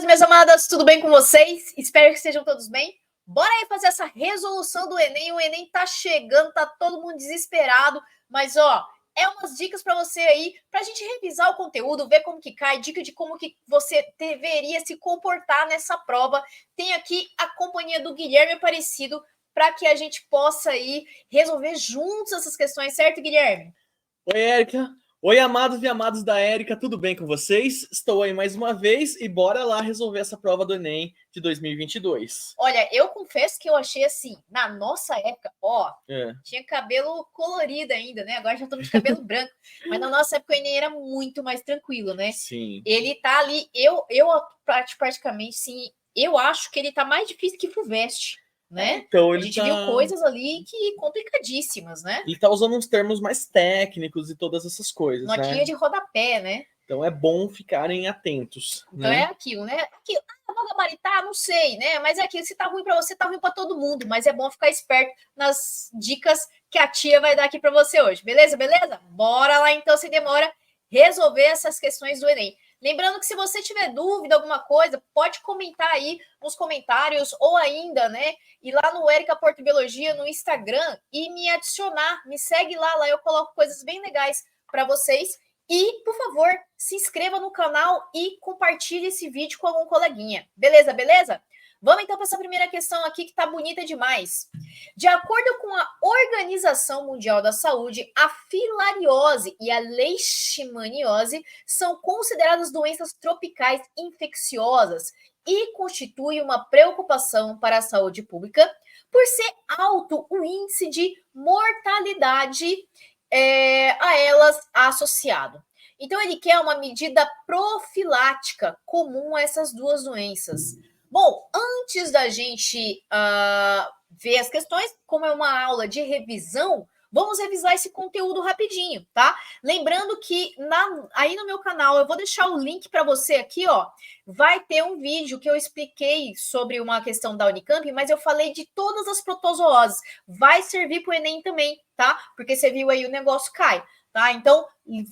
amados, minhas amadas, tudo bem com vocês? Espero que estejam todos bem. Bora aí fazer essa resolução do Enem. O Enem tá chegando, tá todo mundo desesperado, mas ó, é umas dicas para você aí, pra gente revisar o conteúdo, ver como que cai, dica de como que você deveria se comportar nessa prova. Tem aqui a companhia do Guilherme Aparecido para que a gente possa aí resolver juntos essas questões, certo, Guilherme? Oi, Érica. Oi, amados e amadas da Érica, tudo bem com vocês? Estou aí mais uma vez e bora lá resolver essa prova do Enem de 2022. Olha, eu confesso que eu achei assim, na nossa época, ó, tinha cabelo colorido ainda, né? Agora já tô de cabelo branco. Mas na nossa época o Enem era muito mais tranquilo, né? Sim. Ele tá ali, eu praticamente, sim, eu acho que ele tá mais difícil que FUVEST, né? Então, a gente viu coisas ali que complicadíssimas, né? Ele tá usando uns termos mais técnicos e todas essas coisas, Notinha né? de rodapé, né? Então é bom ficarem atentos, Então né? é aquilo, né? Aquilo, vou gabaritar, não sei, né? Mas é aquilo, se tá ruim para você, tá ruim para todo mundo. Mas é bom ficar esperto nas dicas que a tia vai dar aqui para você hoje. Beleza? Beleza? Bora lá então, sem demora, resolver essas questões do Enem. Lembrando que se você tiver dúvida, alguma coisa, pode comentar aí nos comentários ou ainda, né? Ir lá no Érica Porto Biologia no Instagram e me adicionar. Me segue lá eu coloco coisas bem legais para vocês. E, por favor, se inscreva no canal e compartilhe esse vídeo com algum coleguinha. Beleza, beleza? Vamos então para essa primeira questão aqui que tá bonita demais. De acordo com a Organização Mundial da Saúde, a filariose e a leishmaniose são consideradas doenças tropicais infecciosas e constituem uma preocupação para a saúde pública por ser alto o índice de mortalidade a elas associado. Então, ele quer uma medida profilática comum a essas duas doenças. Bom, antes da gente ver as questões, como é uma aula de revisão, vamos revisar esse conteúdo rapidinho, tá? Lembrando que aí no meu canal, eu vou deixar o link para você aqui, ó. Vai ter um vídeo que eu expliquei sobre uma questão da Unicamp, mas eu falei de todas as protozooses. Vai servir para o Enem também, tá? Porque você viu aí o negócio cai, tá? Então,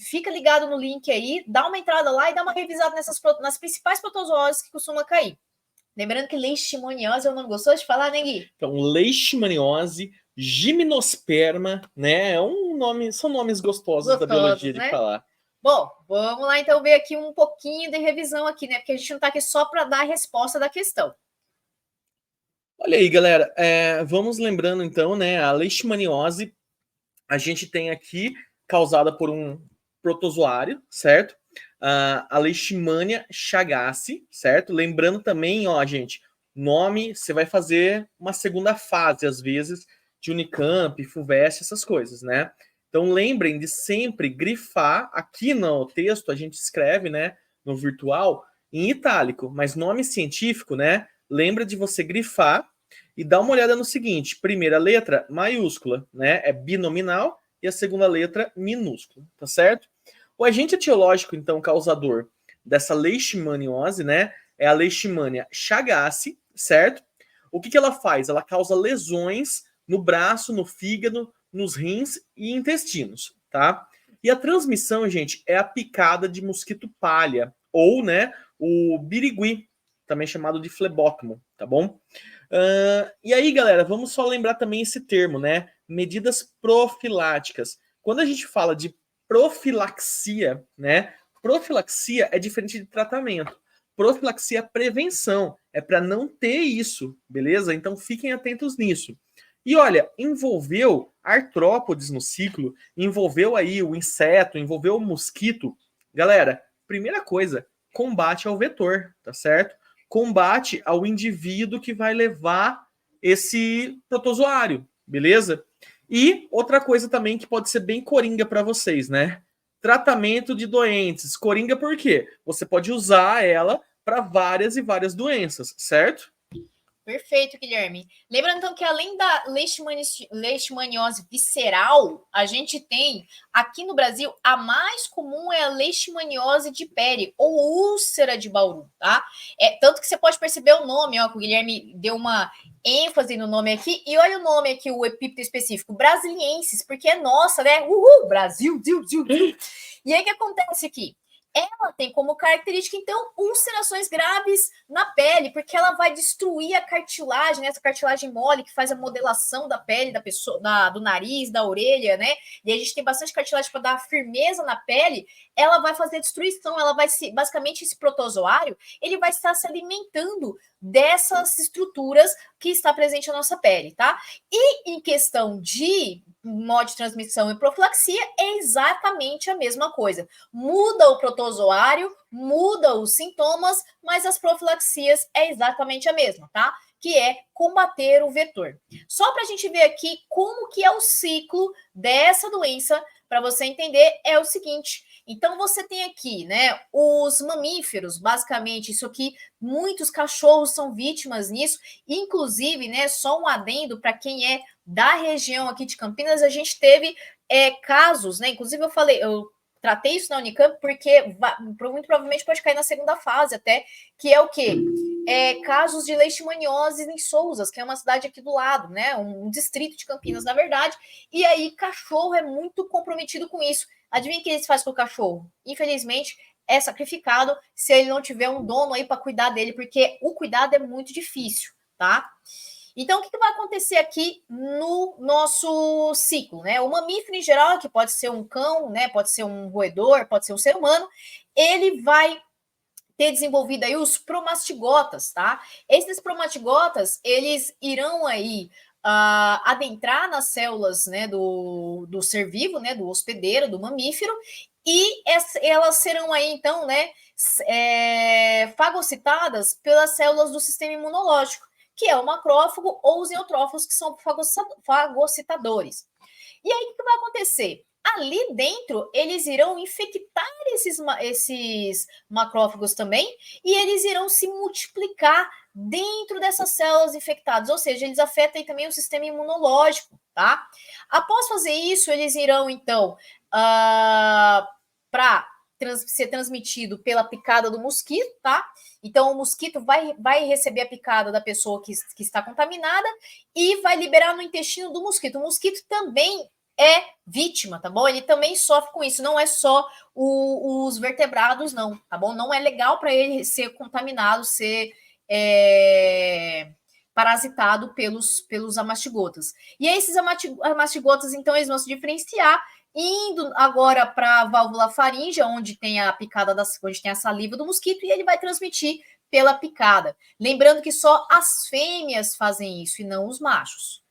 fica ligado no link aí, dá uma entrada lá e dá uma revisada nas principais protozooses que costuma cair. Lembrando que leishmaniose eu não gostou de falar, né, Gui? Então, leishmaniose, gimnosperma, né? São nomes gostosos da biologia de falar. Bom, vamos lá então ver aqui um pouquinho de revisão aqui, né? Porque a gente não está aqui só para dar a resposta da questão. Olha aí, galera, vamos lembrando então, né? A leishmaniose a gente tem aqui causada por um protozoário, certo? A Leishmania chagassi, certo? Lembrando também, ó, gente, nome, você vai fazer uma segunda fase, às vezes, de Unicamp, FUVEST, essas coisas, né? Então lembrem de sempre grifar, aqui no texto a gente escreve, né, no virtual, em itálico, mas nome científico, né, lembra de você grifar e dá uma olhada no seguinte, primeira letra, maiúscula, né, é binominal, e a segunda letra, minúscula, tá certo? O agente etiológico, então, causador dessa leishmaniose, né, é a Leishmania chagassi, certo? O que ela faz? Ela causa lesões no braço, no fígado, nos rins e intestinos, tá? E a transmissão, gente, é a picada de mosquito palha, ou, né, o birigui, também chamado de flebótomo, tá bom? E aí, galera, vamos só lembrar também esse termo, né? Medidas profiláticas. Quando a gente fala de profilaxia, né? Profilaxia é diferente de tratamento. Profilaxia é prevenção, é para não ter isso, beleza? Então fiquem atentos nisso. E olha, envolveu artrópodes no ciclo, envolveu aí o inseto, envolveu o mosquito. Galera, primeira coisa, combate ao vetor, tá certo? Combate ao indivíduo que vai levar esse protozoário, beleza? E outra coisa também que pode ser bem coringa para vocês, né? Tratamento de doentes. Coringa por quê? Você pode usar ela para várias e várias doenças, certo? Perfeito, Guilherme. Lembrando, então, que além da leishmaniose visceral, a gente tem, aqui no Brasil, a mais comum é a leishmaniose de pele, ou úlcera de Bauru, tá? Tanto que você pode perceber o nome, ó, que o Guilherme deu uma ênfase no nome aqui, e olha o nome aqui, o epíteto específico, brasiliensis, porque é nossa, né? Uhul, Brasil, Brasil. E aí, o que acontece aqui? ela tem como característica, então, ulcerações graves na pele, porque ela vai destruir a cartilagem, né? Essa cartilagem mole que faz a modelação da pele da pessoa, do nariz, da orelha, né? E a gente tem bastante cartilagem para dar firmeza na pele. Ela vai fazer destruição, ela vai se, basicamente, esse protozoário, ele vai estar se alimentando dessas estruturas que está presente na nossa pele, tá? E em questão de modo de transmissão e profilaxia, é exatamente a mesma coisa. Muda o protozoário, muda os sintomas, mas as profilaxias é exatamente a mesma, tá? Que é combater o vetor. Só para a gente ver aqui como que é o ciclo dessa doença, para você entender, é o seguinte. Então, você tem aqui, né, os mamíferos, basicamente, isso aqui, muitos cachorros são vítimas nisso, inclusive, né, só um adendo para quem é da região aqui de Campinas, a gente teve casos, né, inclusive eu tratei isso na Unicamp, porque muito provavelmente pode cair na segunda fase até, que é o quê? Casos de leishmaniose em Souzas, que é uma cidade aqui do lado, né? Um distrito de Campinas, na verdade. E aí, cachorro é muito comprometido com isso. Adivinha o que eles fazem com o cachorro? Infelizmente, é sacrificado se ele não tiver um dono aí para cuidar dele, porque o cuidado é muito difícil, tá? Então, o que vai acontecer aqui no nosso ciclo, né? O mamífero em geral, que pode ser um cão, né? Pode ser um roedor, pode ser um ser humano, ele vai ter desenvolvido aí os promastigotas, tá? Esses promastigotas, eles irão aí adentrar nas células, né, do ser vivo, né, do hospedeiro, do mamífero, e elas serão aí, então, né, fagocitadas pelas células do sistema imunológico, que é o macrófago ou os neutrófilos, que são fagocitadores. E aí, o que vai acontecer? Ali dentro, eles irão infectar esses macrófagos também, e eles irão se multiplicar dentro dessas células infectadas, ou seja, eles afetam também o sistema imunológico, tá? Após fazer isso, eles irão, então, para ser transmitido pela picada do mosquito, tá? Então, o mosquito vai receber a picada da pessoa que está contaminada e vai liberar no intestino do mosquito. O mosquito também é vítima, tá bom? Ele também sofre com isso, não é só os vertebrados, não, tá bom? Não é legal para ele ser contaminado, ser parasitado pelos amastigotas. E aí, esses amastigotas, então, eles vão se diferenciar, indo agora para a válvula faríngea, onde tem a picada, onde tem a saliva do mosquito, e ele vai transmitir pela picada. Lembrando que só as fêmeas fazem isso e não os machos.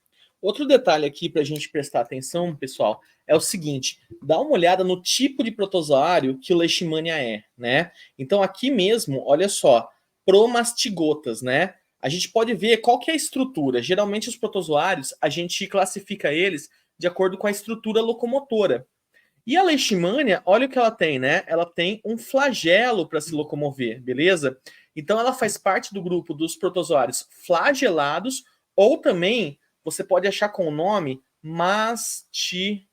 Outro detalhe aqui para a gente prestar atenção, pessoal, é o seguinte: dá uma olhada no tipo de protozoário que o Leishmania é, né? Então aqui mesmo, olha só, promastigotas, né? A gente pode ver qual que é a estrutura. Geralmente os protozoários, a gente classifica eles de acordo com a estrutura locomotora. E a Leishmania, olha o que ela tem, né? Ela tem um flagelo para se locomover, beleza? Então ela faz parte do grupo dos protozoários flagelados, ou também você pode achar com o nome mastigoforos,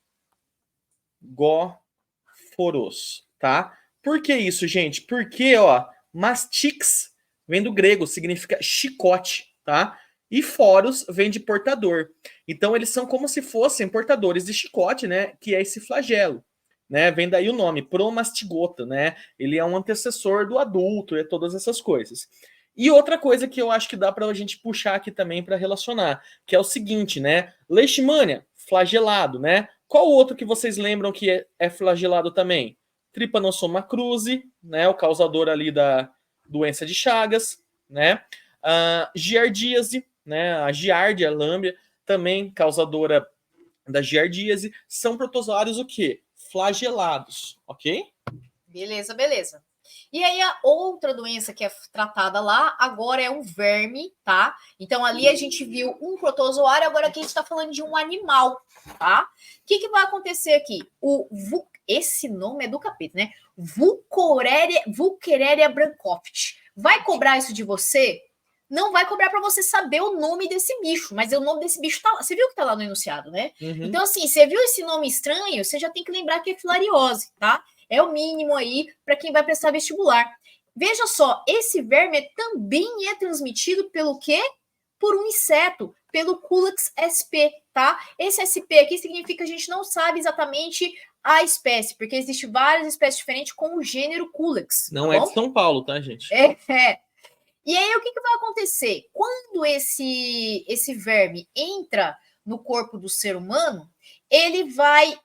tá? Por que isso, gente? Porque, ó, mastix vem do grego, significa chicote, tá? E foros vem de portador. Então eles são como se fossem portadores de chicote, né? Que é esse flagelo, né? Vem daí o nome, promastigota, né? Ele é um antecessor do adulto e todas essas coisas. E outra coisa que eu acho que dá pra gente puxar aqui também para relacionar, que é o seguinte, né? Leishmania, flagelado, né? Qual outro que vocês lembram que é flagelado também? Trypanosoma cruzi, né? O causador ali da doença de Chagas, né? Giardíase, né? A Giardia lamblia, também causadora da giardíase. São protozoários o quê? Flagelados, ok? Beleza, beleza. E aí, a outra doença que é tratada lá, agora é um verme, tá? Então, ali a gente viu um protozoário, agora aqui a gente está falando de um animal, tá? O que vai acontecer aqui? Esse nome é do capeta, né? Wuchereria brancoft. Vai cobrar isso de você? Não vai cobrar para você saber o nome desse bicho, mas o nome desse bicho tá. Você viu que tá lá no enunciado, né? Uhum. Então, assim, você viu esse nome estranho, você já tem que lembrar que é filariose, tá? É o mínimo aí para quem vai prestar vestibular. Veja só, esse verme também é transmitido pelo quê? Por um inseto, pelo Culex sp, tá? Esse sp aqui significa que a gente não sabe exatamente a espécie, porque existe várias espécies diferentes com o gênero Culex. Não tá é bom? de São Paulo, tá, gente? É. E aí, o que vai acontecer? Quando esse verme entra no corpo do ser humano, ele vai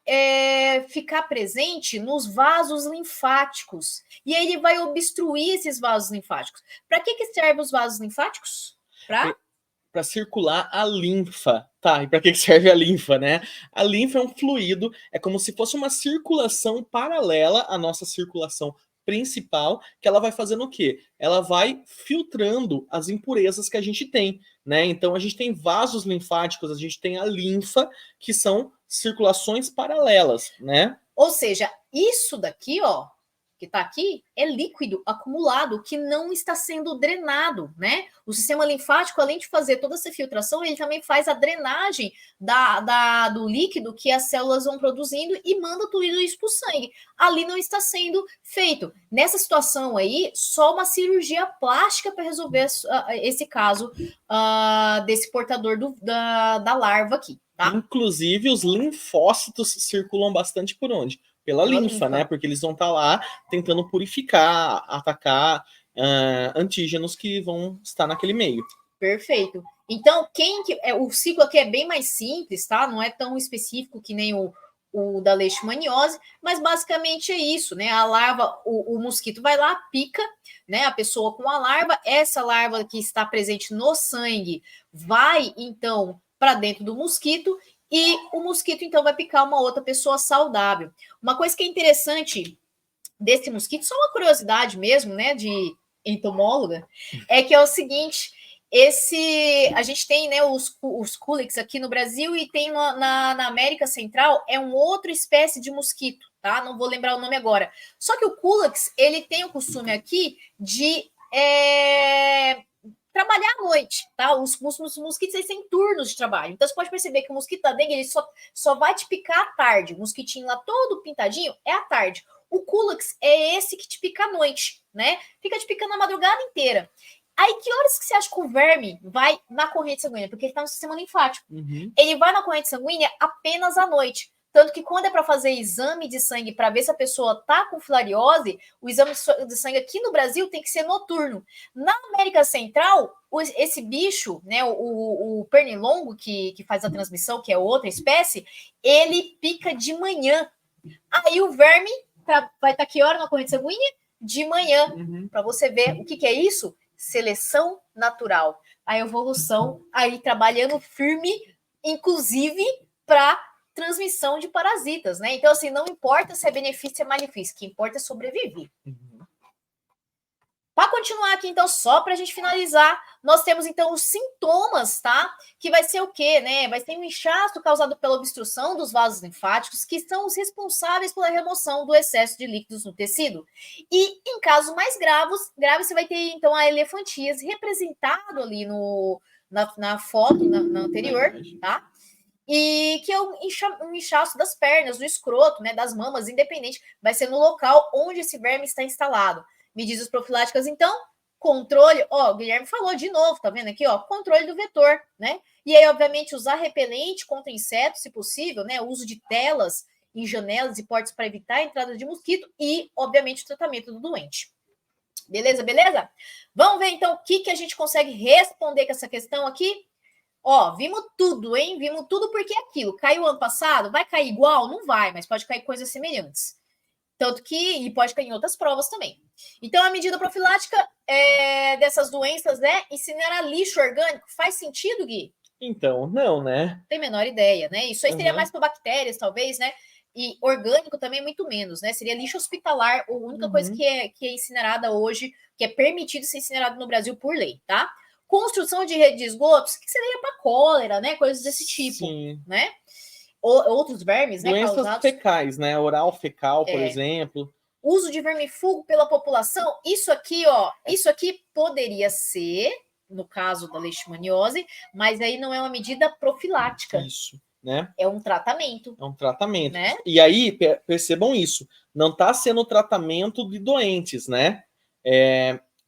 ficar presente nos vasos linfáticos. E aí ele vai obstruir esses vasos linfáticos. Para que servem os vasos linfáticos? Para circular a linfa. Tá, e para que serve a linfa, né? A linfa é um fluido, é como se fosse uma circulação paralela à nossa circulação principal, que ela vai fazendo o quê? Ela vai filtrando as impurezas que a gente tem, né? Então a gente tem vasos linfáticos, a gente tem a linfa, que são circulações paralelas, né? Ou seja, isso daqui, ó, que está aqui, é líquido acumulado que não está sendo drenado, né? O sistema linfático, além de fazer toda essa filtração, ele também faz a drenagem do líquido que as células vão produzindo e manda tudo isso para o sangue. Ali não está sendo feito. Nessa situação aí, só uma cirurgia plástica para resolver esse caso desse portador da larva aqui. Tá? Inclusive, os linfócitos circulam bastante por onde? Pela linfa, né? Porque eles vão estar lá tentando purificar, atacar antígenos que vão estar naquele meio. Perfeito. Então, o ciclo aqui é bem mais simples, tá? Não é tão específico que nem o da leishmaniose, mas basicamente é isso, né? A larva, o mosquito vai lá, pica, né? A pessoa com a larva, essa larva que está presente no sangue vai, então, para dentro do mosquito e o mosquito, então, vai picar uma outra pessoa saudável. Uma coisa que é interessante desse mosquito, só uma curiosidade mesmo, né, de entomóloga, é que é o seguinte, a gente tem, né, os Culex aqui no Brasil e tem na América Central, é uma outra espécie de mosquito, tá? Não vou lembrar o nome agora. Só que o Culex, ele tem o costume aqui de trabalhar à noite, tá? Os mosquitos, eles têm turnos de trabalho. Então, você pode perceber que o mosquito da dengue, ele só vai te picar à tarde. O mosquitinho lá todo pintadinho é à tarde. O Culex é esse que te pica à noite, né? Fica te picando a madrugada inteira. Aí, que horas que você acha que o verme vai na corrente sanguínea? Porque ele está no sistema linfático. Uhum. Ele vai na corrente sanguínea apenas à noite. Tanto que quando é para fazer exame de sangue para ver se a pessoa está com filariose, o exame de sangue aqui no Brasil tem que ser noturno. Na América Central, esse bicho, né, o pernilongo que faz a transmissão, que é outra espécie, ele pica de manhã. Aí o verme vai estar que hora na corrente sanguínea? De manhã. Uhum. Para você ver o que é isso? Seleção natural. A evolução aí trabalhando firme, inclusive para transmissão de parasitas, né? Então, assim, não importa se é benefício ou é malefício, o que importa é sobreviver. Uhum. Para continuar aqui, então, só para a gente finalizar, nós temos, então, os sintomas, tá? Que vai ser o quê, né? Vai ser um inchaço causado pela obstrução dos vasos linfáticos, que são os responsáveis pela remoção do excesso de líquidos no tecido. E, em casos mais graves, você vai ter, então, a elefantíase representado ali na foto, na anterior, tá? E que é um inchaço das pernas, do escroto, né, das mamas, independente, vai ser no local onde esse verme está instalado. Medidas profiláticas, então, controle, ó, o Guilherme falou de novo, tá vendo aqui, ó, controle do vetor, né? E aí, obviamente, usar repelente contra insetos, se possível, né? O uso de telas em janelas e portas para evitar a entrada de mosquito e, obviamente, o tratamento do doente. Beleza, beleza? Vamos ver, então, o que a gente consegue responder com essa questão aqui? Ó, vimos tudo, hein? Vimos tudo porque é aquilo. Caiu ano passado, vai cair igual? Não vai, mas pode cair coisas semelhantes. Tanto que, e pode cair em outras provas também. Então, a medida profilática dessas doenças, né? Incinerar lixo orgânico, faz sentido, Gui? Então, não, né? Tem a menor ideia, né? Isso aí seria mais para bactérias, talvez, né? E orgânico também muito menos, né? Seria lixo hospitalar, a única coisa que é incinerada hoje, que é permitido ser incinerado no Brasil por lei, tá? Construção de rede de esgotos, que seria para cólera, né? Coisas desse tipo, Sim. né? Outros vermes, né? Doenças Causados. fecais, né? Oral fecal, por exemplo. Uso de vermífugo pela população, isso aqui, ó, isso aqui poderia ser, no caso da leishmaniose, mas aí não é uma medida profilática. Isso, né? É um tratamento. É um tratamento. Né? E aí, percebam isso, não está sendo tratamento de doentes, né?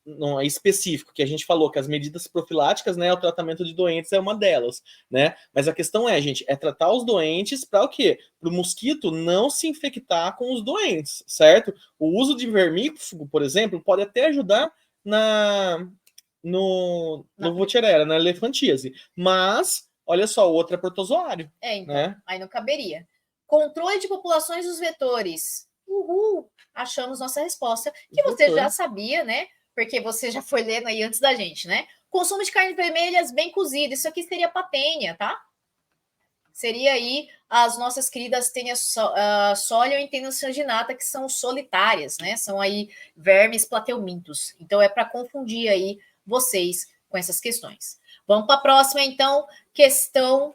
não é específico, que a gente falou que as medidas profiláticas, né, o tratamento de doentes é uma delas, né? Mas a questão é, gente, é tratar os doentes para o quê? Para o mosquito não se infectar com os doentes, certo? O uso de vermífugo, por exemplo, pode até ajudar no Votiera, na elefantíase, mas olha só, o outro é protozoário. Então, né? Aí não caberia. Controle de populações dos vetores. Uhul! Achamos nossa resposta, que você já sabia, né? Porque você já foi lendo aí antes da gente, né? Consumo de carnes vermelhas bem cozidas. Isso aqui seria patênia, tá? Seria aí as nossas queridas tênia sólio e tênia sanginata, que são solitárias, né? São aí vermes plateumintos. Então é para confundir aí vocês com essas questões. Vamos para a próxima, então, questão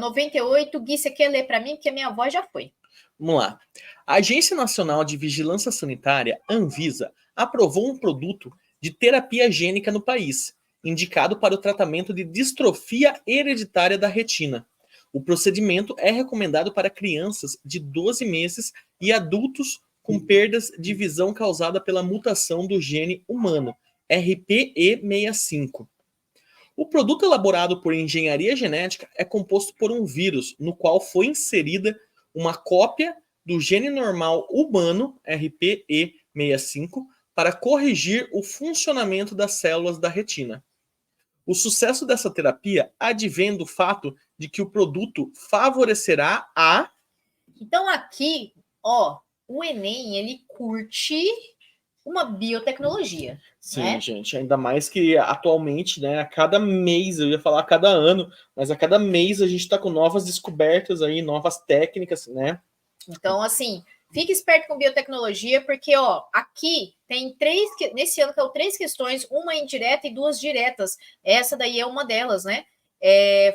98. Gui, você quer ler para mim? Porque a minha voz já foi. Vamos lá. A Agência Nacional de Vigilância Sanitária, Anvisa, aprovou um produto de terapia gênica no país, indicado para o tratamento de distrofia hereditária da retina. O procedimento é recomendado para crianças de 12 meses e adultos com perdas de visão causada pela mutação do gene humano, RPE65. O produto elaborado por engenharia genética é composto por um vírus no qual foi inserida uma cópia do gene normal humano, RPE65, para corrigir o funcionamento das células da retina. O sucesso dessa terapia advém do fato de que o produto favorecerá a... Então aqui, ó, o Enem, ele curte uma biotecnologia. Sim, né? gente, ainda mais que atualmente, né, a cada mês, eu ia falar a cada ano, mas a cada mês a gente está com novas descobertas aí, novas técnicas, né? Então, assim, fique esperto com biotecnologia, porque, ó, aqui tem nesse ano caiu 3 questões, uma indireta e 2 diretas. Essa daí é uma delas, né?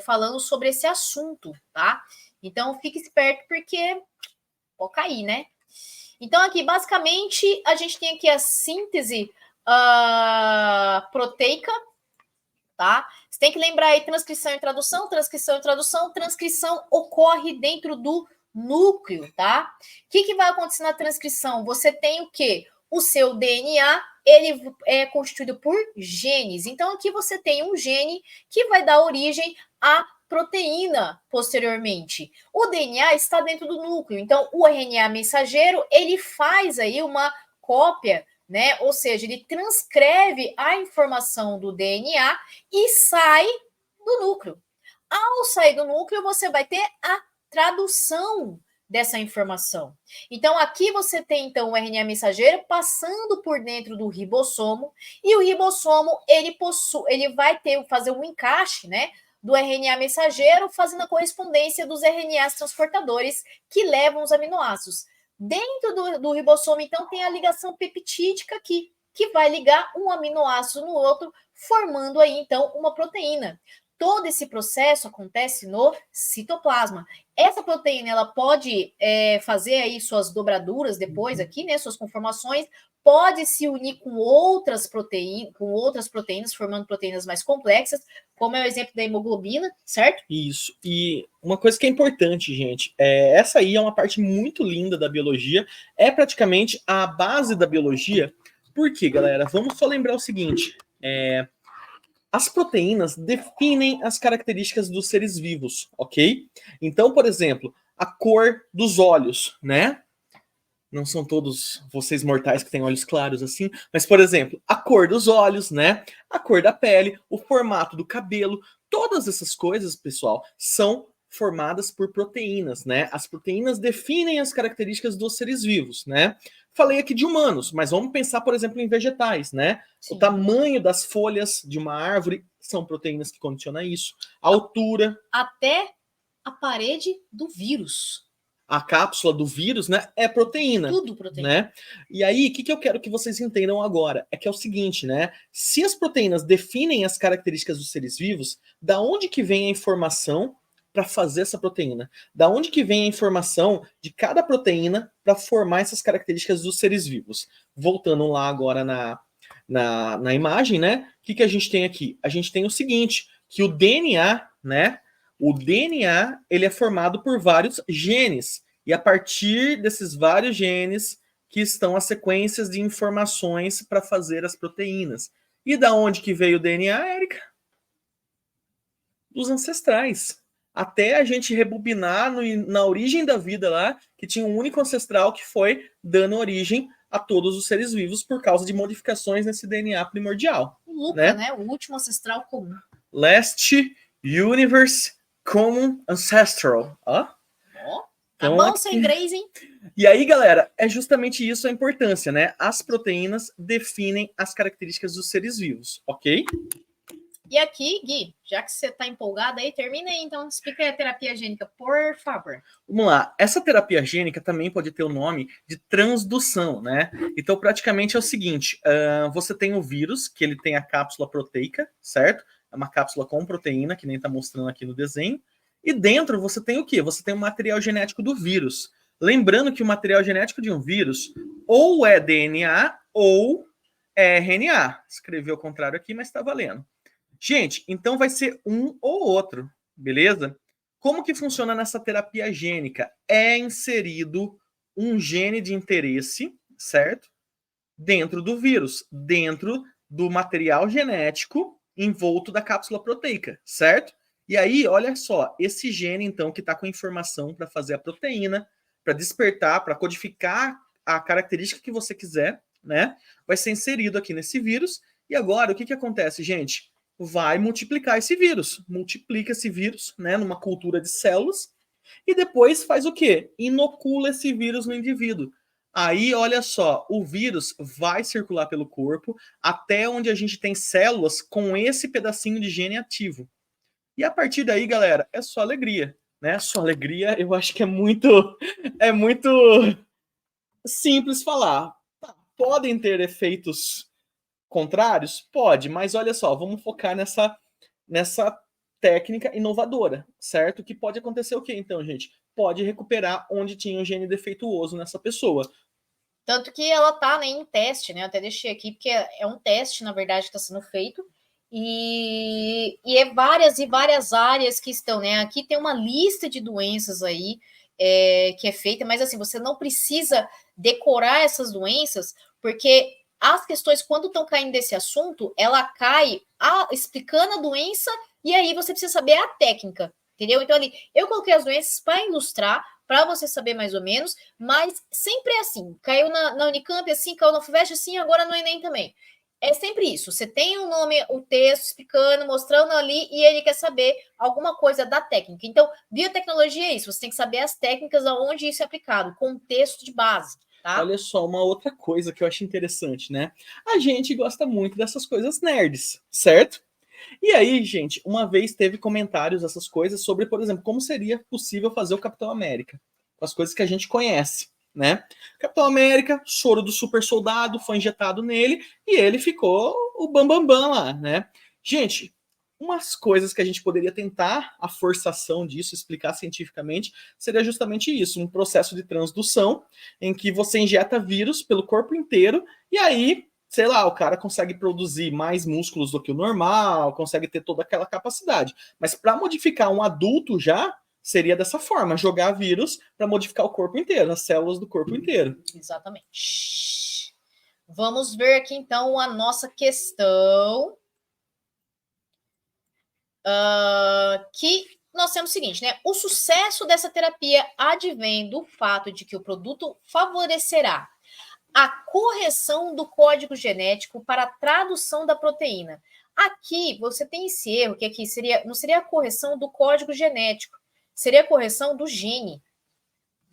Falando sobre esse assunto, tá? Então, fique esperto, porque pode cair, né? Então, aqui, basicamente, a gente tem aqui a síntese proteica, tá? Você tem que lembrar aí transcrição e tradução, transcrição e tradução. Transcrição ocorre dentro do núcleo, tá? O que vai acontecer na transcrição? Você tem o quê? O seu DNA, ele é constituído por genes. Então, aqui você tem um gene que vai dar origem à proteína posteriormente. O DNA está dentro do núcleo. Então, o RNA mensageiro, ele faz aí uma cópia, né? Ou seja, ele transcreve a informação do DNA e sai do núcleo. Ao sair do núcleo, você vai ter a tradução dessa informação. Então, aqui você tem, então, o RNA mensageiro passando por dentro do ribossomo, e o ribossomo, ele vai fazer um encaixe, né, do RNA mensageiro, fazendo a correspondência dos RNAs transportadores que levam os aminoácidos. Dentro do ribossomo, então, tem a ligação peptídica aqui, que vai ligar um aminoácido no outro, formando aí, então, uma proteína. Todo esse processo acontece no citoplasma. Essa proteína, ela pode fazer aí suas dobraduras depois aqui, né, suas conformações, pode se unir com outras proteínas, formando proteínas mais complexas, como é o exemplo da hemoglobina, certo? Isso. E uma coisa que é importante, gente, essa aí é uma parte muito linda da biologia, é praticamente a base da biologia. Por quê, galera? Vamos só lembrar o seguinte, as proteínas definem as características dos seres vivos, ok? Então, por exemplo, a cor dos olhos, né? Não são todos vocês mortais que têm olhos claros assim, mas, por exemplo, a cor dos olhos, né? A cor da pele, o formato do cabelo, todas essas coisas, pessoal, são formadas por proteínas, né? As proteínas definem as características dos seres vivos, né? Falei aqui de humanos, mas vamos pensar, por exemplo, em vegetais, né? Sim. O tamanho das folhas de uma árvore são proteínas que condicionam isso. A altura. Até a parede do vírus. A cápsula do vírus, né, é proteína. Tudo proteína. Né? E aí, o que eu quero que vocês entendam agora? É que é o seguinte, né? Se as proteínas definem as características dos seres vivos, da onde que vem a informação para fazer essa proteína? Da onde que vem a informação de cada proteína para formar essas características dos seres vivos? Voltando lá agora na imagem, né? O que a gente tem aqui? A gente tem o seguinte, que o DNA, né? O DNA, ele é formado por vários genes. E a partir desses vários genes, que estão as sequências de informações para fazer as proteínas. E da onde que veio o DNA, Érica? Dos ancestrais. Até a gente rebobinar na origem da vida lá, que tinha um único ancestral que foi dando origem a todos os seres vivos por causa de modificações nesse DNA primordial. O Luca, né? O último ancestral comum. Last Universe Common Ancestral. Ó. Tá Então, bom sem inglês, hein? E aí, galera, é justamente isso a importância, né? As proteínas definem as características dos seres vivos, ok? E aqui, Gui, já que você tá empolgado aí, termina aí, então explica aí a terapia gênica, por favor. Vamos lá. Essa terapia gênica também pode ter o nome de transdução, né? Então, praticamente é o seguinte, você tem o vírus, que ele tem a cápsula proteica, certo? É uma cápsula com proteína, que nem tá mostrando aqui no desenho. E dentro você tem o quê? Você tem o material genético do vírus. Lembrando que o material genético de um vírus ou é DNA ou é RNA. Escrevi ao contrário aqui, mas está valendo. Gente, então vai ser um ou outro, beleza? Como que funciona nessa terapia gênica? É inserido um gene de interesse, certo? Dentro do vírus, dentro do material genético envolto da cápsula proteica, certo? E aí, olha só, esse gene, então, que está com informação para fazer a proteína, para despertar, para codificar a característica que você quiser, né? Vai ser inserido aqui nesse vírus. E agora, o que acontece, gente? Vai multiplicar esse vírus. Multiplica esse vírus, né, numa cultura de células. E depois faz o quê? Inocula esse vírus no indivíduo. Aí, olha só, o vírus vai circular pelo corpo até onde a gente tem células com esse pedacinho de gene ativo. E a partir daí, galera, é só alegria, né? Só alegria, eu acho que é muito simples falar. Tá, podem ter efeitos contrários? Pode, mas olha só, vamos focar nessa técnica inovadora, certo? Que pode acontecer o quê, então, gente? Pode recuperar onde tinha um gene defeituoso nessa pessoa. Tanto que ela tá, né, em teste, né? Eu até deixei aqui, porque é um teste, na verdade, que está sendo feito. E é várias e várias áreas que estão, né? Aqui tem uma lista de doenças aí que é feita, mas assim, você não precisa decorar essas doenças, porque as questões, quando estão caindo desse assunto, ela cai explicando a doença, e aí você precisa saber a técnica, entendeu? Então, ali, eu coloquei as doenças para ilustrar, para você saber mais ou menos, mas sempre é assim. Caiu na Unicamp assim, caiu na FUVEST assim, agora no Enem também. É sempre isso. Você tem o nome, o texto explicando, mostrando ali, e ele quer saber alguma coisa da técnica. Então, biotecnologia é isso. Você tem que saber as técnicas aonde isso é aplicado, contexto de base. Tá? Olha só, uma outra coisa que eu acho interessante, né? A gente gosta muito dessas coisas nerds, certo? E aí, gente, uma vez teve comentários dessas coisas sobre, por exemplo, como seria possível fazer o Capitão América, com as coisas que a gente conhece, né? Capitão América, soro do super soldado, foi injetado nele e ele ficou o bambambam lá, né? Gente, umas coisas que a gente poderia tentar a forçação disso, explicar cientificamente, seria justamente isso, um processo de transdução em que você injeta vírus pelo corpo inteiro e aí, sei lá, o cara consegue produzir mais músculos do que o normal, consegue ter toda aquela capacidade. Mas para modificar um adulto já, seria dessa forma, jogar vírus para modificar o corpo inteiro, as células do corpo inteiro. Exatamente. Vamos ver aqui, então, a nossa questão. Que nós temos o seguinte, né? O sucesso dessa terapia advém do fato de que o produto favorecerá a correção do código genético para a tradução da proteína. Aqui você tem esse erro, que aqui não seria a correção do código genético, seria a correção do gene.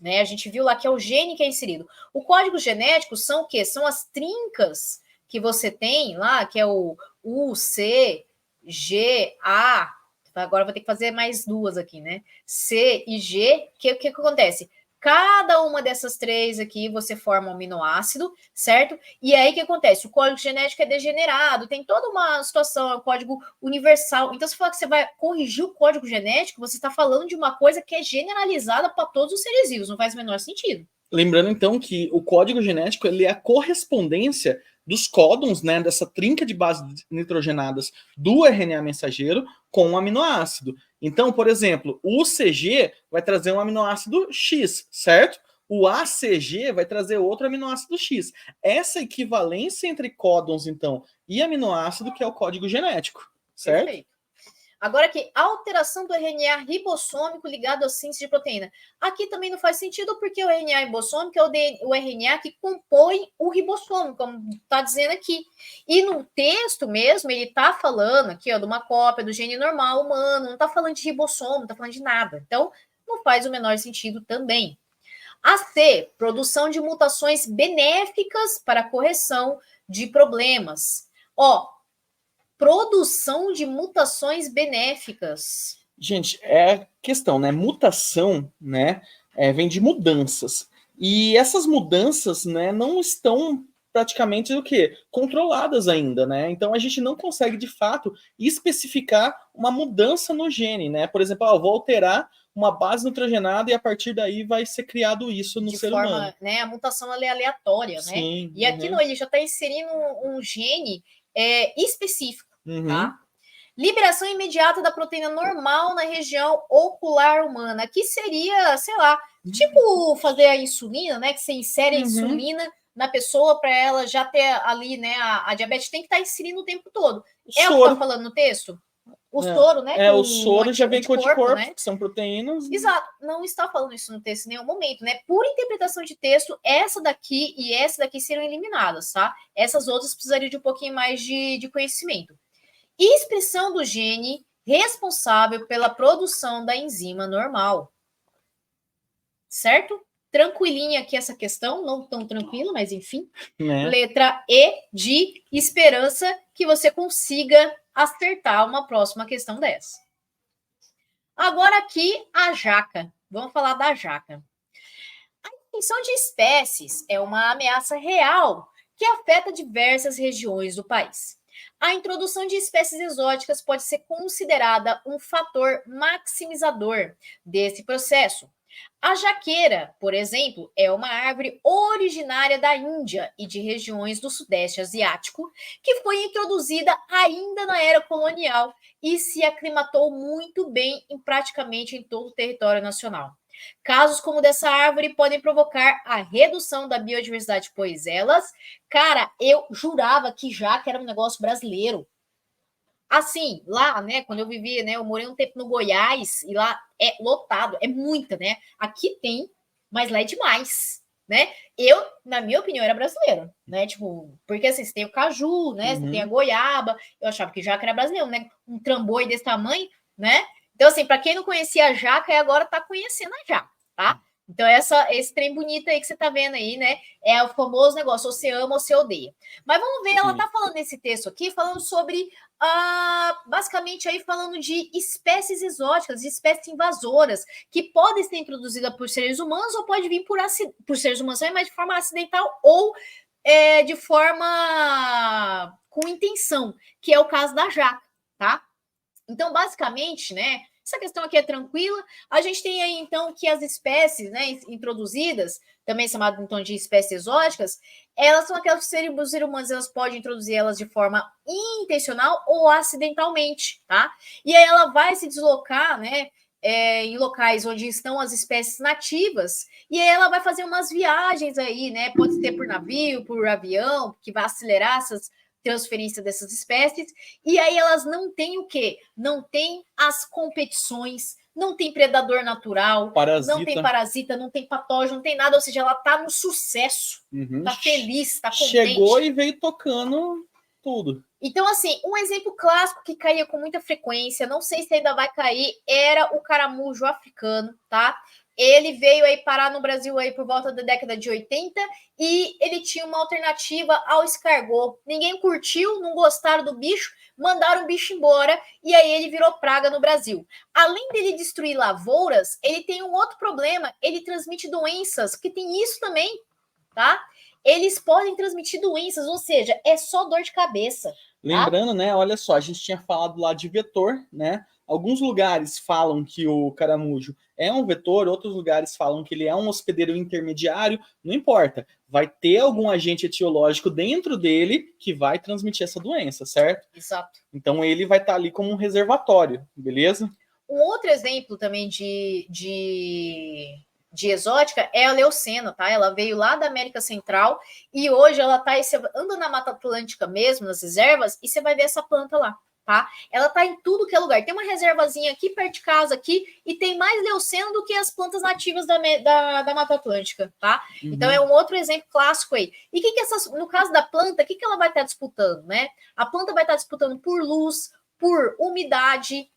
Né? A gente viu lá que é o gene que é inserido. O código genético são o quê? São as trincas que você tem lá, que é o U, C, G, A. Agora vou ter que fazer mais duas aqui, né? C e G. O que acontece? Cada uma dessas três aqui você forma um aminoácido, certo? E aí o que acontece? O código genético é degenerado, tem toda uma situação, é um código universal. Então, se falar que você vai corrigir o código genético, você está falando de uma coisa que é generalizada para todos os seres vivos, não faz o menor sentido. Lembrando, então, que o código genético ele é a correspondência dos códons, né, dessa trinca de bases nitrogenadas do RNA mensageiro com um aminoácido. Então, por exemplo, o CG vai trazer um aminoácido X, certo? O ACG vai trazer outro aminoácido X. Essa equivalência entre códons, então, e aminoácido que é o código genético, certo? Perfeito. Agora aqui, alteração do RNA ribossômico ligado à síntese de proteína. Aqui também não faz sentido porque o RNA ribossômico é o RNA que compõe o ribossomo, como está dizendo aqui. E no texto mesmo, ele está falando aqui ó, de uma cópia do gene normal humano, não está falando de ribossomo, não está falando de nada. Então, não faz o menor sentido também. A C, produção de mutações benéficas para a correção de problemas. Ó, produção de mutações benéficas. Gente, é a questão, né? Mutação, né? Vem de mudanças. E essas mudanças, né, não estão praticamente o quê? Controladas ainda, né? Então a gente não consegue, de fato, especificar uma mudança no gene, né? Por exemplo, eu vou alterar uma base nitrogenada e a partir daí vai ser criado isso no ser humano. Né, a mutação é aleatória, Sim, né? E aqui não, ele já está inserindo um gene específico. Tá? Liberação imediata da proteína normal na região ocular humana, que seria, sei lá, tipo fazer a insulina, né? Que você insere a insulina na pessoa para ela já ter ali, né? A diabetes tem que estar inserindo o tempo todo. É o que está falando no texto? O soro, né? O soro já vem com anticorpos, né? que são proteínas. Exato, não está falando isso no texto em nenhum momento, né? Por interpretação de texto, essa daqui e essa daqui seriam eliminadas, tá? Essas outras precisariam de um pouquinho mais de conhecimento. Expressão do gene responsável pela produção da enzima normal. Certo? Tranquilinha aqui essa questão, não tão tranquila, mas enfim. Letra E de esperança que você consiga acertar uma próxima questão dessa. Agora aqui a jaca. Vamos falar da jaca. A extinção de espécies é uma ameaça real que afeta diversas regiões do país. A introdução de espécies exóticas pode ser considerada um fator maximizador desse processo. A jaqueira, por exemplo, é uma árvore originária da Índia e de regiões do Sudeste Asiático, que foi introduzida ainda na era colonial e se aclimatou muito bem praticamente em todo o território nacional. Casos como dessa árvore podem provocar a redução da biodiversidade, pois elas, cara, eu jurava que jaca era um negócio brasileiro. Assim, lá, né, quando eu vivia, né, eu morei um tempo no Goiás e lá é lotado, é muita, né? Aqui tem, mas lá é demais, né? Eu, na minha opinião, era brasileiro, né? Tipo, porque assim, você tem o caju, né? Você tem a goiaba, eu achava que jaca era brasileiro, né? Um trambolho desse tamanho, né? Então, assim, para quem não conhecia a jaca, agora tá conhecendo a jaca, tá? Então, esse trem bonito aí que você tá vendo aí, né? É o famoso negócio, ou você ama ou você odeia. Mas vamos ver, ela tá falando nesse texto aqui, falando sobre, basicamente aí falando de espécies exóticas, de espécies invasoras, que podem ser introduzidas por seres humanos ou pode vir por seres humanos, mas de forma acidental ou de forma com intenção, que é o caso da jaca, tá? Então, basicamente, né, essa questão aqui é tranquila. A gente tem aí, então, que as espécies, né, introduzidas, também chamado então de espécies exóticas, elas são aquelas que os seres humanos elas podem introduzir elas de forma intencional ou acidentalmente, tá? E aí ela vai se deslocar, né, em locais onde estão as espécies nativas, e aí ela vai fazer umas viagens aí, né? Pode ser por navio, por avião, que vai acelerar essas transferência dessas espécies, e aí elas não têm o quê? Não tem as competições, não tem predador natural, não tem parasita, não tem patógeno, não tem nada, ou seja, ela tá no sucesso, tá feliz, tá contente. Chegou e veio tocando tudo. Então, assim, um exemplo clássico que caía com muita frequência, não sei se ainda vai cair, era o caramujo africano, tá? Ele veio aí parar no Brasil aí por volta da década de 80 e ele tinha uma alternativa ao escargot. Ninguém curtiu, não gostaram do bicho, mandaram o bicho embora e aí ele virou praga no Brasil. Além dele destruir lavouras, ele tem um outro problema, ele transmite doenças, que tem isso também, tá? Eles podem transmitir doenças, ou seja, é só dor de cabeça. Tá? Lembrando, né, olha só, a gente tinha falado lá de vetor, né? Alguns lugares falam que o caramujo é um vetor, outros lugares falam que ele é um hospedeiro intermediário, não importa. Vai ter algum agente etiológico dentro dele que vai transmitir essa doença, certo? Exato. Então ele vai estar ali como um reservatório, beleza? Um outro exemplo também de exótica é a leucena, tá? Ela veio lá da América Central e hoje ela tá, você anda na Mata Atlântica mesmo, nas reservas, e você vai ver essa planta lá, tá? Ela tá em tudo que é lugar. Tem uma reservazinha aqui perto de casa aqui e tem mais leucena do que as plantas nativas da Mata Atlântica, tá? Então é um outro exemplo clássico aí. E que essas, no caso da planta, o que ela vai estar disputando, né? A planta vai estar disputando por luz, por umidade,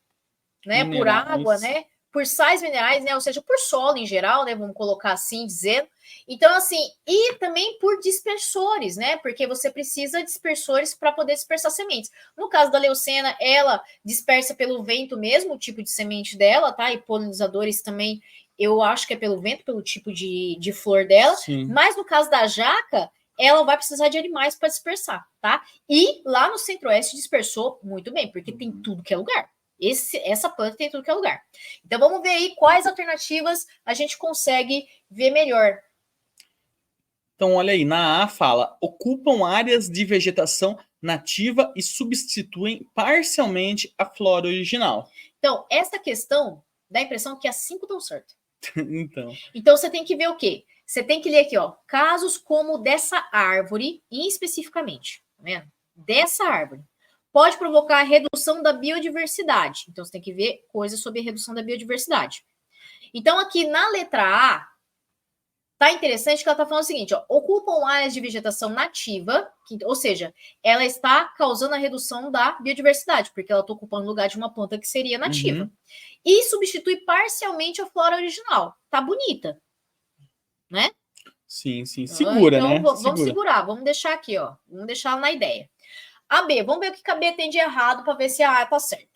né? Por água, né? Por sais minerais, né? Ou seja, por solo em geral, né? Vamos colocar assim, dizendo. Então, assim, e também por dispersores, né? Porque você precisa de dispersores para poder dispersar sementes. No caso da leucena, ela dispersa pelo vento mesmo, o tipo de semente dela, tá? E polinizadores também, eu acho que é pelo vento, pelo tipo de flor dela. Sim. Mas no caso da jaca, ela vai precisar de animais para dispersar, tá? E lá no Centro-Oeste dispersou muito bem, porque tem tudo que é lugar. Essa planta tem tudo que é lugar. Então vamos ver aí quais alternativas a gente consegue ver melhor. Então, olha aí, na A fala, ocupam áreas de vegetação nativa e substituem parcialmente a flora original. Então, essa questão dá a impressão que as 5 estão certas. Então você tem que ver o quê? Você tem que ler aqui, ó, casos como dessa árvore, especificamente, tá vendo? Dessa árvore. Pode provocar redução da biodiversidade. Então, você tem que ver coisas sobre redução da biodiversidade. Então, aqui na letra A, tá interessante que ela tá falando o seguinte, ó, ocupam áreas de vegetação nativa, ou seja, ela está causando a redução da biodiversidade, porque ela está ocupando o lugar de uma planta que seria nativa. E substitui parcialmente a flora original. Tá bonita, né? Sim, sim. Segura, então, né? Vamos segurar, vamos deixar aqui, ó. Vamos deixar na ideia. A B, vamos ver o que a B tem de errado para ver se a A tá certa.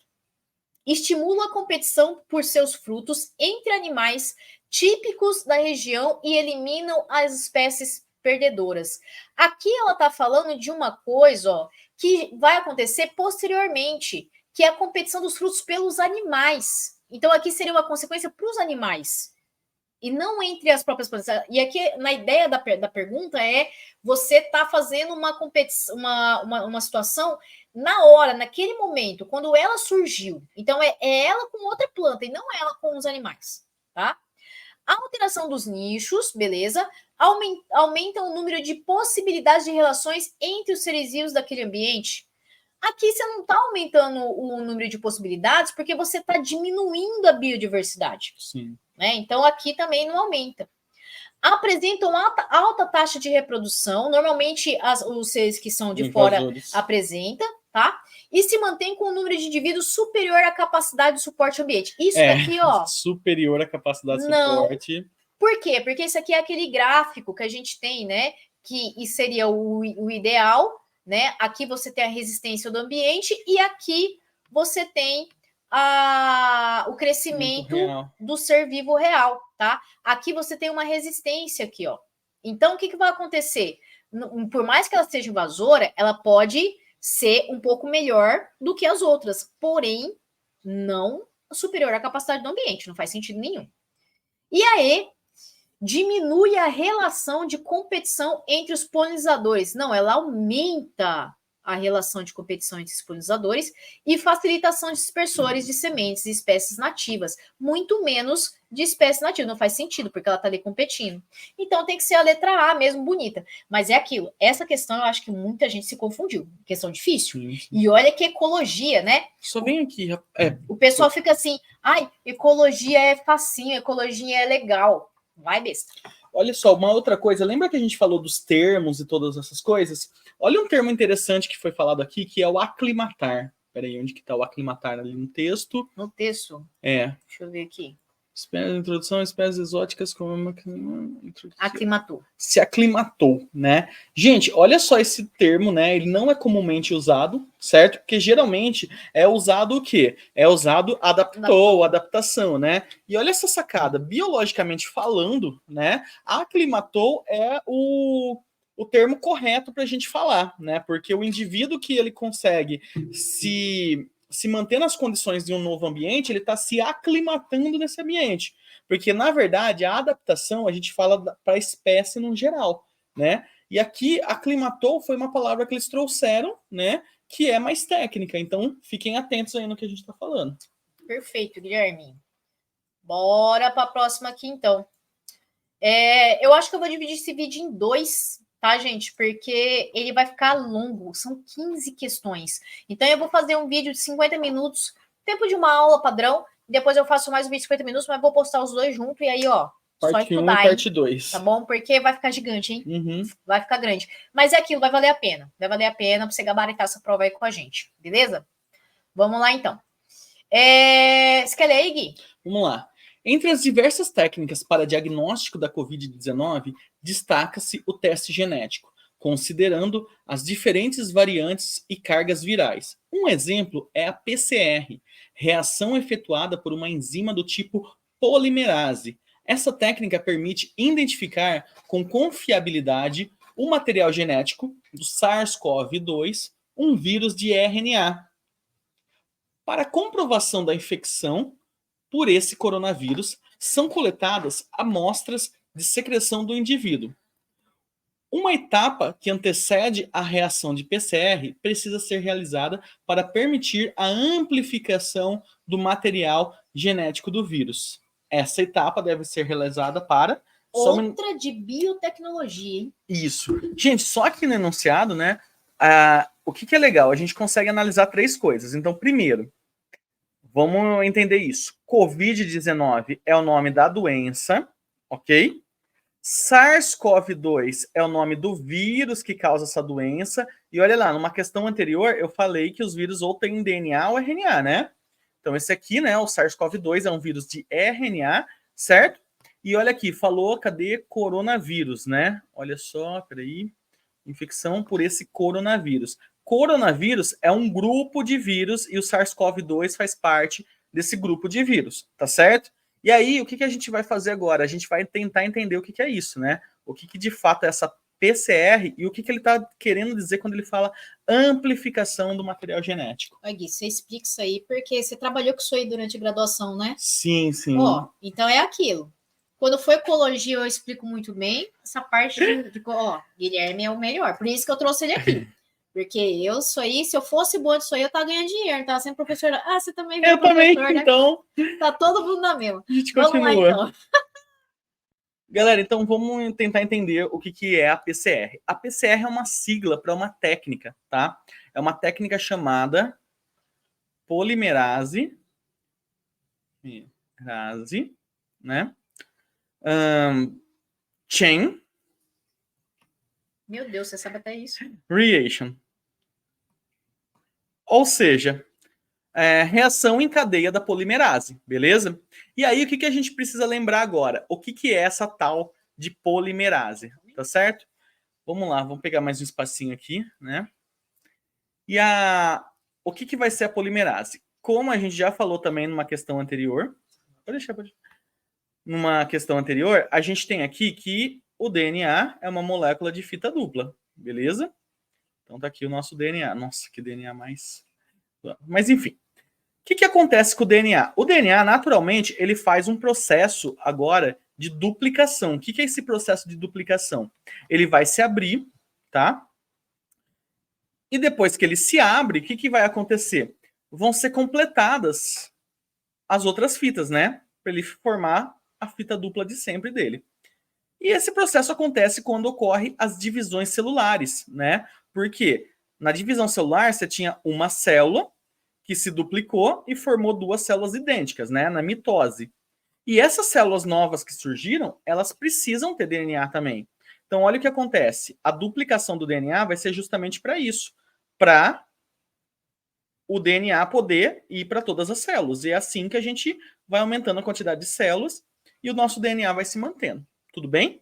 Estimula a competição por seus frutos entre animais típicos da região e eliminam as espécies perdedoras. Aqui ela está falando de uma coisa, ó, que vai acontecer posteriormente, que é a competição dos frutos pelos animais. Então aqui seria uma consequência para os animais e não entre as próprias plantas. E aqui, na ideia da pergunta, é você está fazendo uma competição, uma situação na hora, naquele momento, quando ela surgiu. Então, é ela com outra planta e não ela com os animais, tá? A alteração dos nichos, beleza, aumenta o número de possibilidades de relações entre os seres vivos daquele ambiente. Aqui você não está aumentando o número de possibilidades porque você está diminuindo a biodiversidade. Sim. Né? Então, aqui também não aumenta. Apresentam alta taxa de reprodução, normalmente os seres que são de fora apresentam, tá? E se mantém com um número de indivíduos superior à capacidade de suporte ao ambiente. Isso daqui, ó. Superior à capacidade de suporte. Por quê? Porque isso aqui é aquele gráfico que a gente tem, né? Que seria o ideal, né? Aqui você tem a resistência do ambiente e aqui você tem o crescimento do ser vivo real, tá? Aqui você tem uma resistência aqui, ó. Então, o que vai acontecer? Por mais que ela seja invasora, ela pode ser um pouco melhor do que as outras, porém, não superior à capacidade do ambiente, não faz sentido nenhum. E aí, diminui a relação de competição entre os polinizadores. Não, ela aumenta a relação de competição entre os polinizadores e facilitação de dispersores de sementes e espécies nativas, muito menos de espécies nativas. Não faz sentido, porque ela está ali competindo. Então tem que ser a letra A mesmo, bonita. Mas é aquilo, essa questão eu acho que muita gente se confundiu. Questão difícil. Sim. E olha que ecologia, né? Só vem aqui. O pessoal fica assim, ai, ecologia é facinho, ecologia é legal. Vai, besta. Olha só, uma outra coisa, lembra que a gente falou dos termos e todas essas coisas? Olha um termo interessante que foi falado aqui, que é o aclimatar. Peraí, onde que tá o aclimatar? Ali no texto? No texto? É. Deixa eu ver aqui. Introdução a espécies exóticas como... Aclimatou. Se aclimatou, né? Gente, olha só esse termo, né? Ele não é comumente usado, certo? Porque geralmente é usado o quê? É usado adaptou, adaptação, né? E olha essa sacada. Biologicamente falando, né? Aclimatou é o termo correto para a gente falar, né? Porque o indivíduo que ele consegue se manter nas condições de um novo ambiente, ele está se aclimatando nesse ambiente. Porque, na verdade, a adaptação, a gente fala para a espécie no geral, né? E aqui, aclimatou foi uma palavra que eles trouxeram, né? Que é mais técnica. Então, fiquem atentos aí no que a gente está falando. Perfeito, Guilherme. Bora para a próxima aqui, então. Eu acho que eu vou dividir esse vídeo em dois, tá, gente? Porque ele vai ficar longo, são 15 questões. Então, eu vou fazer um vídeo de 50 minutos, tempo de uma aula padrão, depois eu faço mais um vídeo de 50 minutos, mas vou postar os dois juntos, e aí, ó, só Parte 1 e estudar, hein? parte 2. Tá bom? Porque vai ficar gigante, hein? Uhum. Vai ficar grande. Mas é aquilo, vai valer a pena. Vai valer a pena pra você gabaritar essa prova aí com a gente, beleza? Vamos lá, então. Você quer ler aí, Gui? Vamos lá. Entre as diversas técnicas para diagnóstico da Covid-19, destaca-se o teste genético, considerando as diferentes variantes e cargas virais. Um exemplo é a PCR, reação efetuada por uma enzima do tipo polimerase. Essa técnica permite identificar com confiabilidade o material genético do SARS-CoV-2, um vírus de RNA. Para comprovação da infecção por esse coronavírus, são coletadas amostras de secreção do indivíduo. Uma etapa que antecede a reação de PCR precisa ser realizada para permitir a amplificação do material genético do vírus. Essa etapa deve ser realizada para... Outra de biotecnologia, hein? Isso. Gente, só aqui no enunciado, né? O que é legal? A gente consegue analisar 3 coisas. Então, primeiro, vamos entender isso. Covid-19 é o nome da doença, ok? SARS-CoV-2 é o nome do vírus que causa essa doença. E olha lá, numa questão anterior, eu falei que os vírus ou têm DNA ou RNA, né? Então, esse aqui, né, o SARS-CoV-2 é um vírus de RNA, certo? E olha aqui, falou, cadê coronavírus, né? Olha só, peraí. Infecção por esse coronavírus. Coronavírus é um grupo de vírus e o SARS-CoV-2 faz parte desse grupo de vírus, tá certo? E aí, o que a gente vai fazer agora? A gente vai tentar entender o que é isso, né? O que de fato é essa PCR e o que ele está querendo dizer quando ele fala amplificação do material genético. Gui, você explica isso aí, porque você trabalhou com isso aí durante a graduação, né? Sim, sim. Ó, então é aquilo. Quando for ecologia, eu explico muito bem. Essa parte ó, Guilherme é o melhor. Por isso que eu trouxe ele aqui. Porque eu sou aí, se eu fosse boa disso aí, eu tava ganhando dinheiro, tava sendo professora. Ah, você também Eu também, né? então. Tá todo mundo na mesma. A gente Vamos continua. lá, então. Galera, então vamos tentar entender o que é a PCR. A PCR é uma sigla para uma técnica, tá? É uma técnica chamada polimerase, né? Chain. Meu Deus, você sabe até isso. Reaction. Ou seja, reação em cadeia da polimerase, beleza? E aí, o que a gente precisa lembrar agora? O que é essa tal de polimerase, tá certo? Vamos lá, vamos pegar mais um espacinho aqui, né? E o que vai ser a polimerase? Como a gente já falou também numa questão anterior, numa questão anterior, a gente tem aqui que o DNA é uma molécula de fita dupla, beleza? Então tá aqui o nosso DNA. Nossa, que DNA mais... Mas enfim, o que acontece com o DNA? O DNA, naturalmente, ele faz um processo agora de duplicação. O que é esse processo de duplicação? Ele vai se abrir, tá? E depois que ele se abre, o que vai acontecer? Vão ser completadas as outras fitas, né? Para ele formar a fita dupla de sempre dele. E esse processo acontece quando ocorrem as divisões celulares, né? Porque na divisão celular você tinha uma célula que se duplicou e formou 2 células idênticas, né? Na mitose. E essas células novas que surgiram, elas precisam ter DNA também. Então, olha o que acontece. A duplicação do DNA vai ser justamente para isso. Para o DNA poder ir para todas as células. E é assim que a gente vai aumentando a quantidade de células e o nosso DNA vai se mantendo. Tudo bem?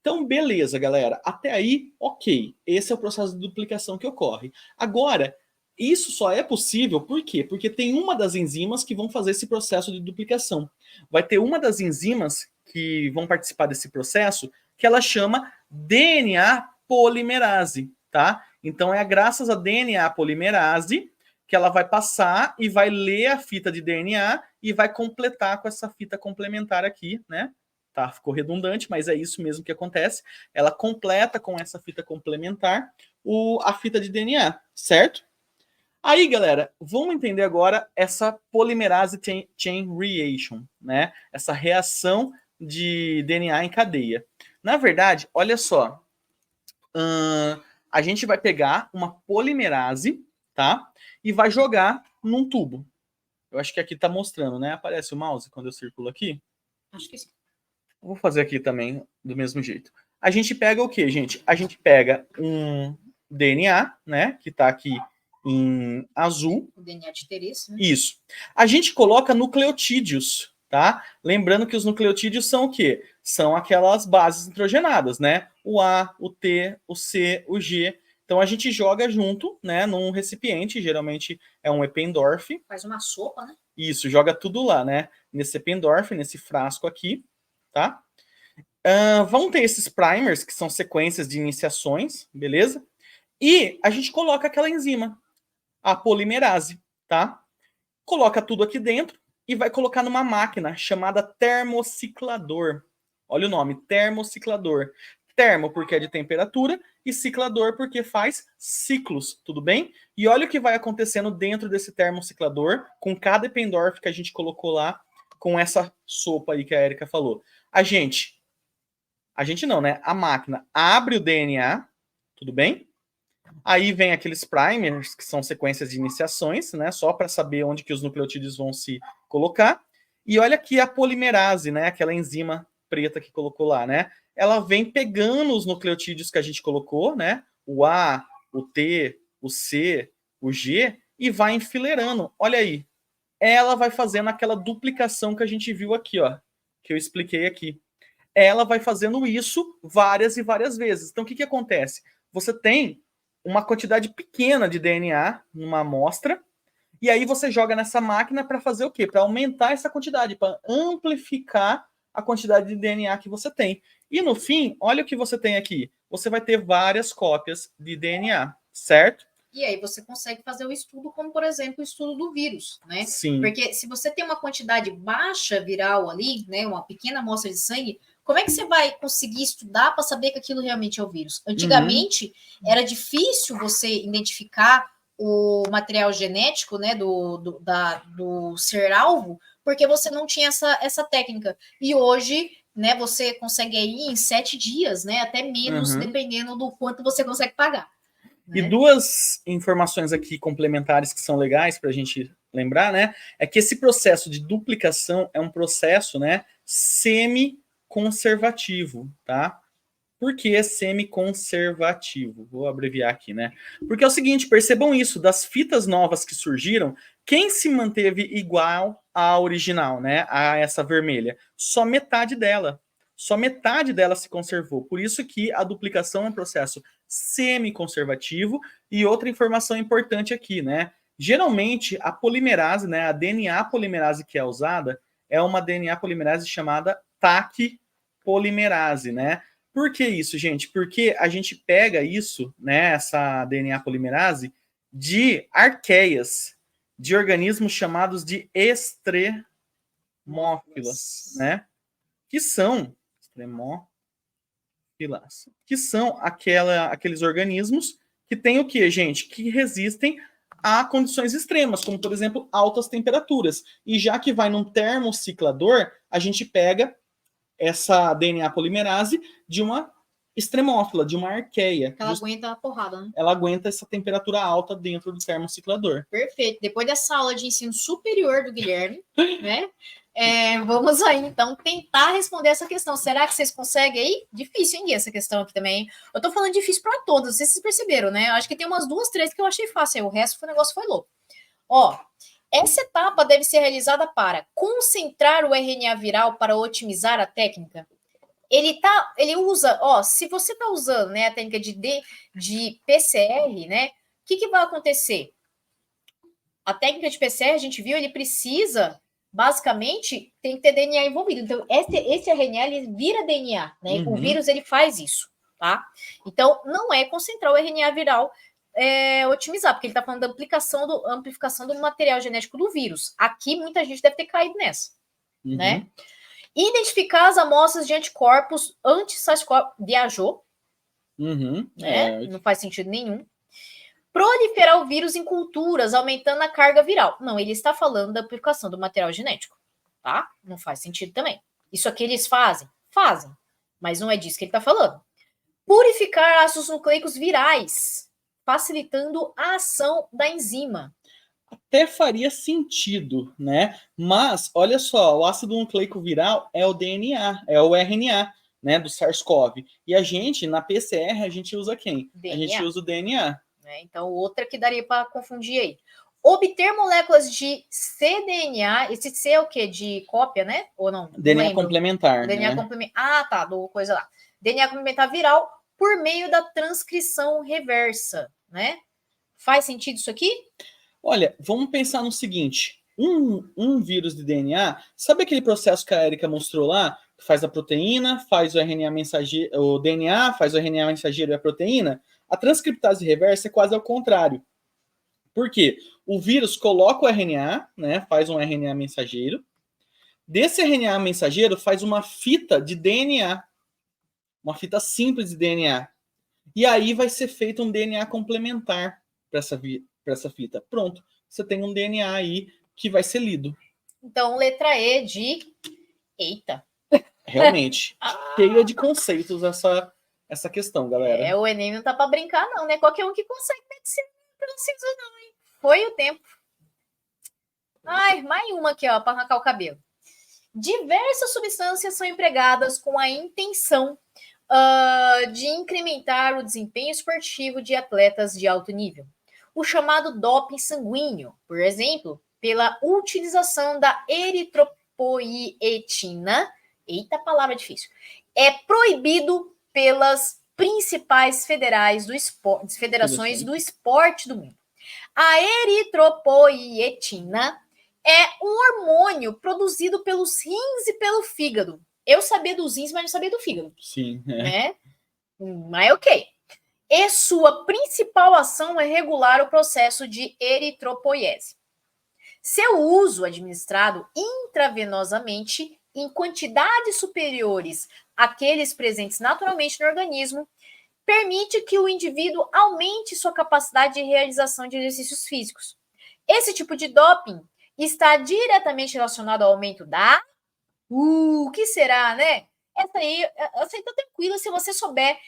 Então, beleza, galera. Até aí, ok. Esse é o processo de duplicação que ocorre. Agora, isso só é possível, por quê? Porque tem uma das enzimas que vão fazer esse processo de duplicação. Vai ter uma das enzimas que vão participar desse processo que ela chama DNA polimerase, tá? Então, é graças a DNA polimerase que ela vai passar e vai ler a fita de DNA e vai completar com essa fita complementar aqui, né? Tá, ficou redundante, mas é isso mesmo que acontece. Ela completa com essa fita complementar a fita de DNA, certo? Aí, galera, vamos entender agora essa polimerase chain reaction, né? Essa reação de DNA em cadeia. Na verdade, olha só, a gente vai pegar uma polimerase, tá? E vai jogar num tubo. Eu acho que aqui tá mostrando, né? Aparece o mouse quando eu circulo aqui. Acho que sim. Vou fazer aqui também do mesmo jeito. A gente pega o que, gente? A gente pega um DNA, né? Que tá aqui em azul. O DNA de interesse, né? Isso. A gente coloca nucleotídeos, tá? Lembrando que os nucleotídeos são o quê? São aquelas bases nitrogenadas, né? O A, o T, o C, o G. Então a gente joga junto, né? Num recipiente, geralmente é um Eppendorf. Faz uma sopa, né? Isso, joga tudo lá, né? Nesse Eppendorf, nesse frasco aqui, tá? Vão ter esses primers, que são sequências de iniciações, beleza? E a gente coloca aquela enzima, a polimerase, tá? Coloca tudo aqui dentro e vai colocar numa máquina chamada termociclador. Olha o nome, termociclador. Termo porque é de temperatura e ciclador porque faz ciclos, tudo bem? E olha o que vai acontecendo dentro desse termociclador com cada Eppendorf que a gente colocou lá com essa sopa aí que a Erika falou. A gente não, né? A máquina abre o DNA, tudo bem? Aí vem aqueles primers, que são sequências de iniciações, né? Só para saber onde que os nucleotídeos vão se colocar. E olha aqui a polimerase, né? Aquela enzima preta que colocou lá, né? Ela vem pegando os nucleotídeos que a gente colocou, né? O A, o T, o C, o G, e vai enfileirando. Olha aí. Ela vai fazendo aquela duplicação que a gente viu aqui, ó. Que eu expliquei aqui. Ela vai fazendo isso várias e várias vezes. Então, o que, que acontece? Você tem uma quantidade pequena de DNA numa amostra, e aí você joga nessa máquina para fazer o quê? Para aumentar essa quantidade, para amplificar a quantidade de DNA que você tem. E no fim, olha o que você tem aqui. Você vai ter várias cópias de DNA, certo? E aí você consegue fazer o estudo, como, por exemplo, o estudo do vírus, né? Sim. Porque se você tem uma quantidade baixa viral ali, né, uma pequena amostra de sangue, como é que você vai conseguir estudar para saber que aquilo realmente é o vírus? Antigamente, era difícil você identificar o material genético, né, do ser alvo, porque você não tinha essa técnica. E hoje, né, você consegue aí em 7 dias, né, até menos, dependendo do quanto você consegue pagar. E duas informações aqui complementares que são legais para a gente lembrar, né? É que esse processo de duplicação é um processo, né, semi-conservativo, tá? Por que semi-conservativo? Vou abreviar aqui, né? Porque é o seguinte, percebam isso, das fitas novas que surgiram, quem se manteve igual à original, né? A essa vermelha? Só metade dela. Só metade dela se conservou. Por isso que a duplicação é um processo semi-conservativo. E outra informação importante aqui, né? Geralmente, a polimerase, né? A DNA polimerase que é usada é uma DNA polimerase chamada TAC polimerase, né? Por que isso, gente? Porque a gente pega isso, né, essa DNA polimerase, de arqueias, de organismos chamados de extremófilas, né? Que são aqueles organismos que têm o que, gente? Que resistem a condições extremas, como, por exemplo, altas temperaturas. E já que vai num termociclador, a gente pega essa DNA polimerase de uma extremófila, de uma arqueia. Ela aguenta a porrada, né? Ela aguenta essa temperatura alta dentro do termociclador. Perfeito. Depois dessa aula de ensino superior do Guilherme, né? Vamos aí, então, tentar responder essa questão. Será que vocês conseguem aí? Difícil, hein, essa questão aqui também. Eu tô falando difícil para todas, não sei se vocês perceberam, né? Eu acho que tem umas 2, 3 que eu achei fácil, aí o resto o negócio foi louco. Ó, essa etapa deve ser realizada para concentrar o RNA viral para otimizar a técnica. Ele usa, se você está usando, né, a técnica de PCR, né, o que vai acontecer? A técnica de PCR, a gente viu, ele precisa, basicamente, tem que ter DNA envolvido. Então, esse RNA, ele vira DNA, né? O vírus, ele faz isso, tá? Então, não é concentrar o RNA viral otimizar, porque ele está falando da amplificação do material genético do vírus. Aqui, muita gente deve ter caído nessa, né? Identificar as amostras de anticorpos anti-SARS-CoV, viajou, né? Não faz sentido nenhum. Proliferar o vírus em culturas, aumentando a carga viral. Não, ele está falando da amplificação do material genético, tá? Não faz sentido também. Isso aqui eles fazem? Fazem, mas não é disso que ele está falando. Purificar ácidos nucleicos virais, facilitando a ação da enzima. Até faria sentido, né? Mas, olha só, o ácido nucleico viral é o DNA, é o RNA, né, do SARS-CoV. E a gente, na PCR, a gente usa quem? DNA. A gente usa o DNA. Então, outra que daria para confundir aí. Obter moléculas de cDNA, esse C é o quê? De cópia, né? Ou não? DNA complementar, DNA né? complementar. Ah, tá, do coisa lá. DNA complementar viral por meio da transcrição reversa, né? Faz sentido isso aqui? Olha, vamos pensar no seguinte: um vírus de DNA, sabe aquele processo que a Erika mostrou lá? Que faz a proteína, faz o RNA mensageiro, o DNA, faz o RNA mensageiro e a proteína? A transcriptase reversa é quase ao contrário. Por quê? O vírus coloca o RNA, né? Faz um RNA mensageiro. Desse RNA mensageiro faz uma fita de DNA, uma fita simples de DNA. E aí vai ser feito um DNA complementar para essa fita. Pronto, você tem um DNA aí que vai ser lido. Então, letra E de... Eita! Realmente, cheia de conceitos essa questão, galera. O Enem não tá para brincar não, né? Qualquer um que consegue medicina não precisa não, hein? Foi o tempo. Ai, mais uma aqui, ó, para arrancar o cabelo. Diversas substâncias são empregadas com a intenção de incrementar o desempenho esportivo de atletas de alto nível. O chamado doping sanguíneo, por exemplo, pela utilização da eritropoietina, eita palavra difícil, é proibido pelas principais federações do esporte do mundo. A eritropoietina é um hormônio produzido pelos rins e pelo fígado. Eu sabia dos rins, mas não sabia do fígado. Sim. Né? Mas ok. E sua principal ação é regular o processo de eritropoiese. Seu uso administrado intravenosamente em quantidades superiores àqueles presentes naturalmente no organismo permite que o indivíduo aumente sua capacidade de realização de exercícios físicos. Esse tipo de doping está diretamente relacionado ao aumento da... o que será, né? Essa aí tá tranquila se você souber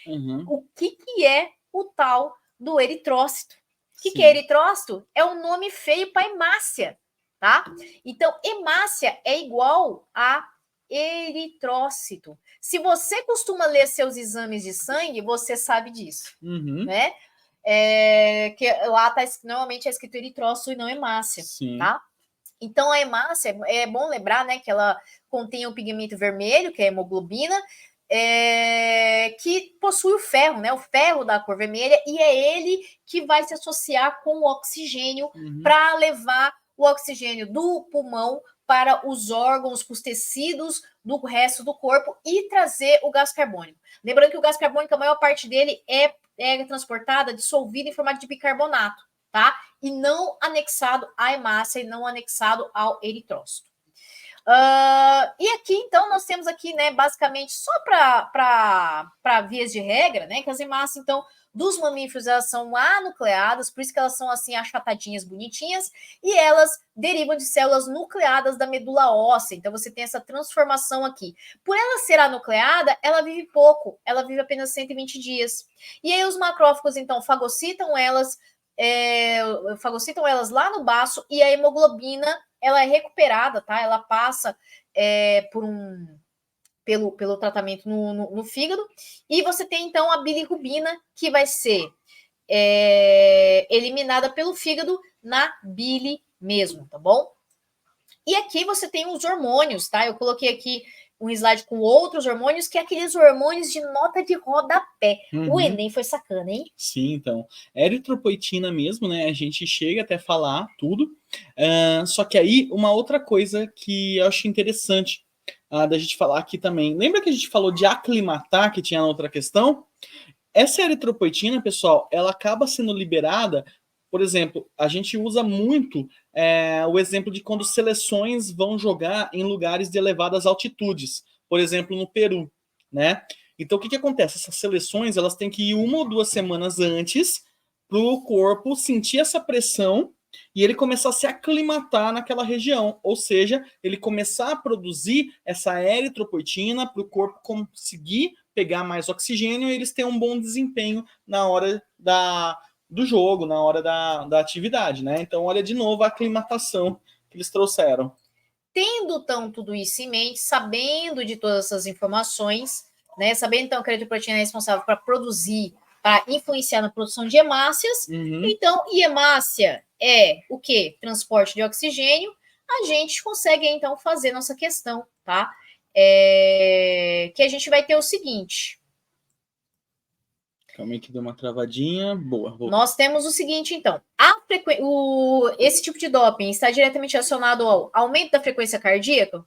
o que é o tal do eritrócito. O que é eritrócito? É um nome feio para hemácia, tá? Então, hemácia é igual a eritrócito. Se você costuma ler seus exames de sangue, você sabe disso, né? Que lá normalmente é escrito eritrócito e não hemácia, tá? Então, a hemácia, é bom lembrar, né, que ela contém o pigmento vermelho, que é a hemoglobina, que possui o ferro, né, o ferro da cor vermelha, e é ele que vai se associar com o oxigênio para levar o oxigênio do pulmão para os órgãos, para os tecidos do resto do corpo e trazer o gás carbônico. Lembrando que o gás carbônico, a maior parte dele é transportada, dissolvida em formato de bicarbonato, tá? E não anexado à hemácia e não anexado ao eritrócito. E aqui, então, nós temos aqui, né, basicamente, só para vias de regra, né, que as hemácias, então, dos mamíferos, elas são anucleadas, por isso que elas são, assim, achatadinhas, bonitinhas, e elas derivam de células nucleadas da medula óssea, então você tem essa transformação aqui. Por ela ser anucleada, ela vive pouco, ela vive apenas 120 dias. E aí os macrófagos, então, fagocitam elas lá no baço e a hemoglobina ela é recuperada, tá? Ela passa pelo tratamento no fígado e você tem então a bilirrubina que vai ser eliminada pelo fígado na bile mesmo, tá bom? E aqui você tem os hormônios, tá? Eu coloquei aqui um slide com outros hormônios, que é aqueles hormônios de nota de rodapé. O Enem foi sacana, hein? Sim, então. Eritropoetina mesmo, né? A gente chega até falar tudo. Só que aí, uma outra coisa que eu acho interessante da gente falar aqui também. Lembra que a gente falou de aclimatar, que tinha na outra questão? Essa eritropoetina, pessoal, ela acaba sendo liberada. Por exemplo, a gente usa muito o exemplo de quando seleções vão jogar em lugares de elevadas altitudes, por exemplo, no Peru, né? Então, o que acontece? Essas seleções, elas têm que ir 1 ou 2 semanas antes para o corpo sentir essa pressão e ele começar a se aclimatar naquela região, ou seja, ele começar a produzir essa eritropoetina para o corpo conseguir pegar mais oxigênio e eles terem um bom desempenho na hora do jogo, na hora da atividade, né? Então, olha de novo a aclimatação que eles trouxeram. Tendo então tudo isso em mente, sabendo de todas essas informações, né? Sabendo então que a eritropoetina é responsável para produzir, para influenciar na produção de hemácias. Então, e hemácia é o quê? Transporte de oxigênio. A gente consegue então fazer nossa questão, tá? Que a gente vai ter o seguinte. Calma aí que deu uma travadinha. Boa. Voltou. Nós temos o seguinte, então. Esse tipo de doping está diretamente relacionado ao aumento da frequência cardíaca?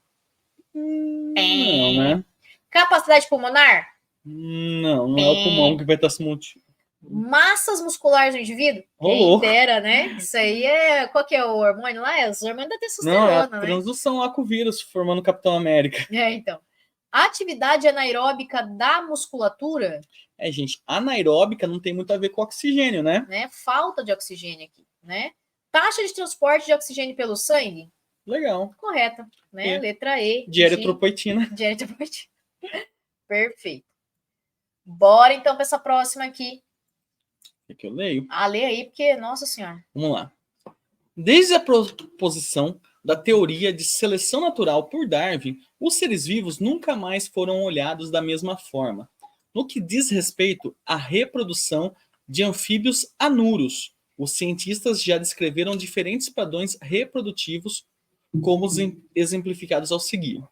Não, né? Capacidade pulmonar? Não é o pulmão que vai estar se multiplicando. Massas musculares do indivíduo? Quem dera, né? Isso aí é... Qual que é o hormônio lá? É os hormônios da testosterona, não, é a né? transdução lá com o vírus, formando o Capitão América. Então. Atividade anaeróbica da musculatura? Gente, anaeróbica não tem muito a ver com oxigênio, né? Falta de oxigênio aqui, né? Taxa de transporte de oxigênio pelo sangue? Legal. Correta, né? Letra E. De eritropoetina. De eritropoetina. Perfeito. Bora então para essa próxima aqui. É que eu leio. Lê aí, porque, nossa senhora. Vamos lá. Desde a proposição da teoria de seleção natural por Darwin, os seres vivos nunca mais foram olhados da mesma forma. No que diz respeito à reprodução de anfíbios anuros, os cientistas já descreveram diferentes padrões reprodutivos, como os exemplificados ao seguir.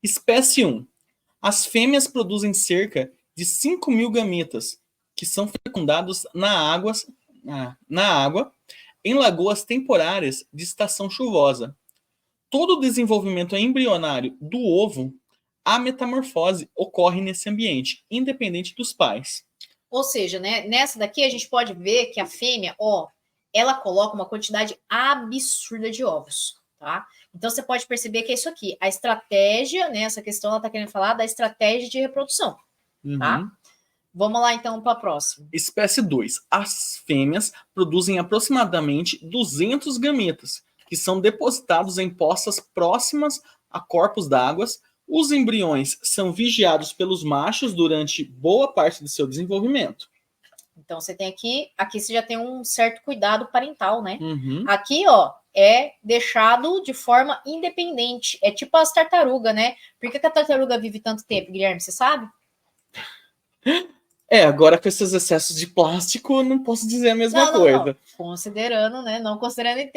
Espécie 1. As fêmeas produzem cerca de 5.000 gametas, que são fecundados na água em lagoas temporárias de estação chuvosa. Todo o desenvolvimento embrionário do ovo, a metamorfose ocorre nesse ambiente, independente dos pais. Ou seja, né, nessa daqui a gente pode ver que a fêmea, ela coloca uma quantidade absurda de ovos, tá? Então você pode perceber que é isso aqui, a estratégia, né, essa questão ela tá querendo falar da estratégia de reprodução, tá? Vamos lá, então, para a próxima. Espécie 2. As fêmeas produzem aproximadamente 200 gametas, que são depositados em poças próximas a corpos d'água. Os embriões são vigiados pelos machos durante boa parte do seu desenvolvimento. Então, você tem aqui você já tem um certo cuidado parental, né? Aqui, é deixado de forma independente. É tipo as tartarugas, né? Por que a tartaruga vive tanto tempo, Guilherme? Você sabe? Agora com esses excessos de plástico, não posso dizer a mesma coisa. Não. Considerando, né? Não considerando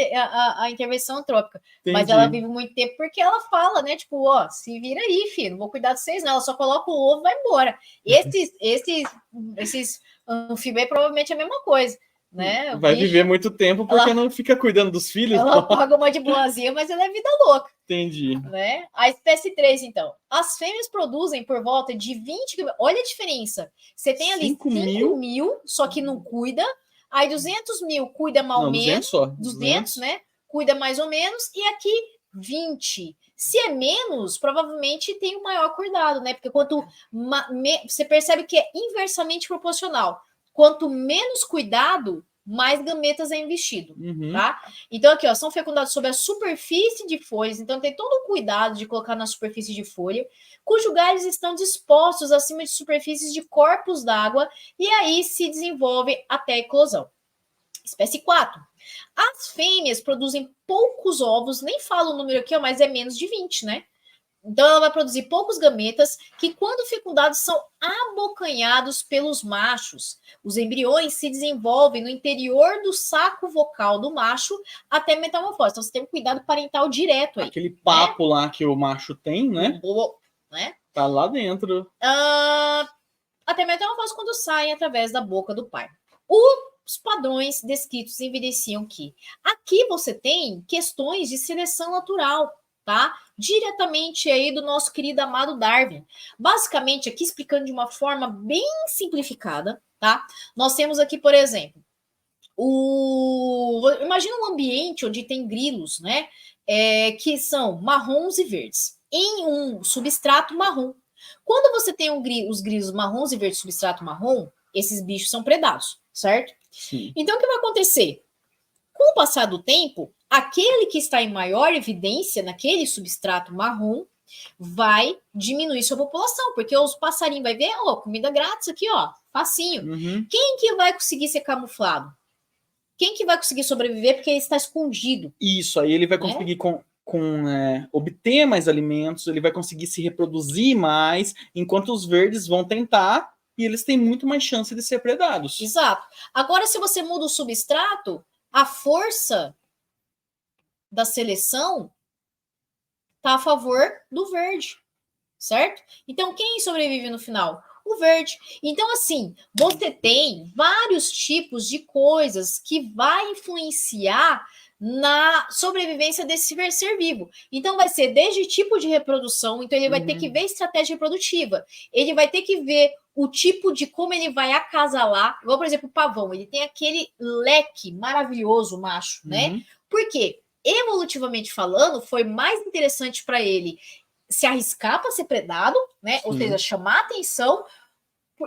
a intervenção antrópica. Entendi. Mas ela vive muito tempo porque ela fala, né? Tipo, se vira aí, filho, não vou cuidar de vocês, não. Ela só coloca o ovo e vai embora. Esses anfíbios aí provavelmente é a mesma coisa, né? Vai viver muito tempo porque não fica cuidando dos filhos. Ela paga uma de boazinha, mas ela é vida louca. Entendi. Né? A espécie 3, então. As fêmeas produzem por volta de 20... Olha a diferença. Você tem ali 5.000, só que não cuida. Aí 200.000 cuida mais ou menos. 200, né? Cuida mais ou menos. E aqui 20. Se é menos, provavelmente tem um maior cuidado, né? Porque você percebe que é inversamente proporcional. Quanto menos cuidado, mais gametas é investido, tá? Então aqui, são fecundados sobre a superfície de folhas, então tem todo o cuidado de colocar na superfície de folha, cujos galhos estão dispostos acima de superfícies de corpos d'água e aí se desenvolve até a eclosão. Espécie 4. As fêmeas produzem poucos ovos, nem falo o número aqui, mas é menos de 20, né? Então, ela vai produzir poucos gametas que, quando fecundados, são abocanhados pelos machos. Os embriões se desenvolvem no interior do saco vocal do macho até metamorfose. Então, você tem um cuidado parental direto aí. Aquele papo lá que o macho tem, né? Tá lá dentro. Até metamorfose quando saem através da boca do pai. Os padrões descritos evidenciam que aqui você tem questões de seleção natural, tá? Diretamente aí do nosso querido amado Darwin. Basicamente, aqui explicando de uma forma bem simplificada, tá? Nós temos aqui, por exemplo, imagina um ambiente onde tem grilos, né? Que são marrons e verdes, em um substrato marrom. Quando você tem os grilos marrons e verdes substrato marrom, esses bichos são predados, certo? Sim. Então, o que vai acontecer? Com Com o passar do tempo, aquele que está em maior evidência naquele substrato marrom vai diminuir sua população, porque os passarinhos vai ver, ó, comida grátis aqui, ó, facinho. Uhum. Quem que vai conseguir ser camuflado? Quem que vai conseguir sobreviver porque ele está escondido? Isso, aí ele vai Né? conseguir obter mais alimentos, ele vai conseguir se reproduzir mais, enquanto os verdes vão tentar e eles têm muito mais chance de ser predados. Exato. Agora, se você muda o substrato, a força da seleção está a favor do verde, certo? Então, quem sobrevive no final? O verde. Então, assim, você tem vários tipos de coisas que vai influenciar na sobrevivência desse ser vivo. Então, vai ser desde tipo de reprodução, então ele vai ter que ver estratégia reprodutiva, ele vai ter que ver o tipo de como ele vai acasalar, igual, por exemplo, o pavão, ele tem aquele leque maravilhoso, macho, né? Por quê? Evolutivamente falando, foi mais interessante para ele se arriscar para ser predado, né? Ou seja, chamar atenção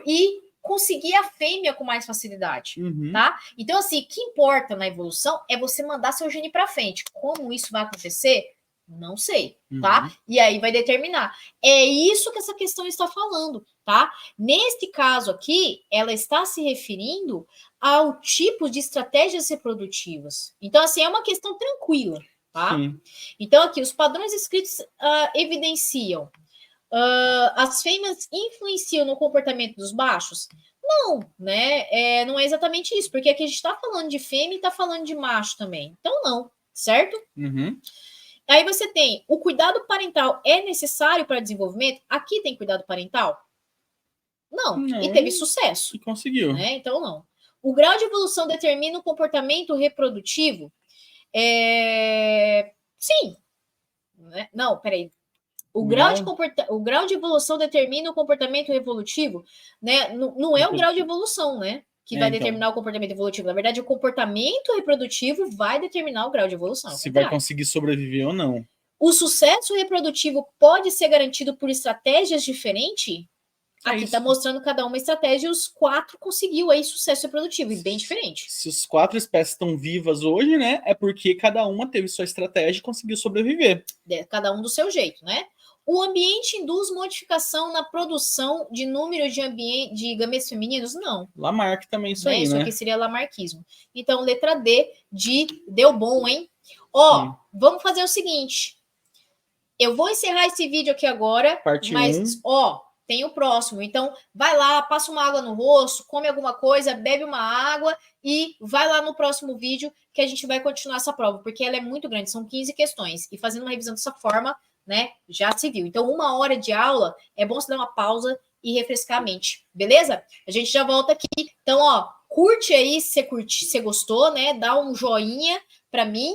e conseguir a fêmea com mais facilidade, tá? Então, assim, o que importa na evolução é você mandar seu gene para frente. Como isso vai acontecer? Não sei, tá? E aí vai determinar. É isso que essa questão está falando, tá? Neste caso aqui, ela está se referindo ao tipo de estratégias reprodutivas. Então, assim, é uma questão tranquila, tá? Então, aqui, os padrões escritos evidenciam as fêmeas influenciam no comportamento dos machos? Não, né? Não é exatamente isso, porque aqui a gente está falando de fêmea e está falando de macho também. Então, não, certo? Aí você tem o cuidado parental é necessário para desenvolvimento? Aqui tem cuidado parental? Não. E teve sucesso. E conseguiu. Né? Então, não. O grau de evolução determina o comportamento reprodutivo? Sim. Não, peraí. O grau de evolução determina o comportamento evolutivo, né? Não é o grau de evolução, né? Que vai determinar o comportamento evolutivo. Na verdade, o comportamento reprodutivo vai determinar o grau de evolução. Se vai conseguir sobreviver ou não. O sucesso reprodutivo pode ser garantido por estratégias diferentes? Aqui está mostrando cada uma estratégia e os 4 conseguiu aí sucesso reprodutivo, e bem diferente. Se as 4 espécies estão vivas hoje, né? É porque cada uma teve sua estratégia e conseguiu sobreviver. Cada um do seu jeito, né? O ambiente induz modificação na produção de número de gametas femininos? Não. Lamarck também, isso aí, Isso né? aqui seria lamarquismo. Então, letra D de deu bom, hein? Vamos fazer o seguinte. Eu vou encerrar esse vídeo aqui agora. Parte mas, tem o próximo. Então, vai lá, passa uma água no rosto, come alguma coisa, bebe uma água e vai lá no próximo vídeo que a gente vai continuar essa prova, porque ela é muito grande, são 15 questões. E fazendo uma revisão dessa forma, né, já se viu. Então, 1 hora de aula, é bom você dar uma pausa e refrescar a mente, beleza? A gente já volta aqui. Então, curte aí se você gostou, né? Dá um joinha para mim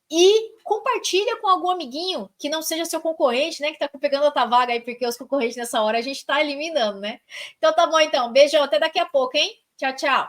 e compartilha com algum amiguinho que não seja seu concorrente, né? Que tá pegando outra vaga aí, porque os concorrentes nessa hora a gente tá eliminando, né? Então tá bom, então. Beijão, até daqui a pouco, hein? Tchau, tchau.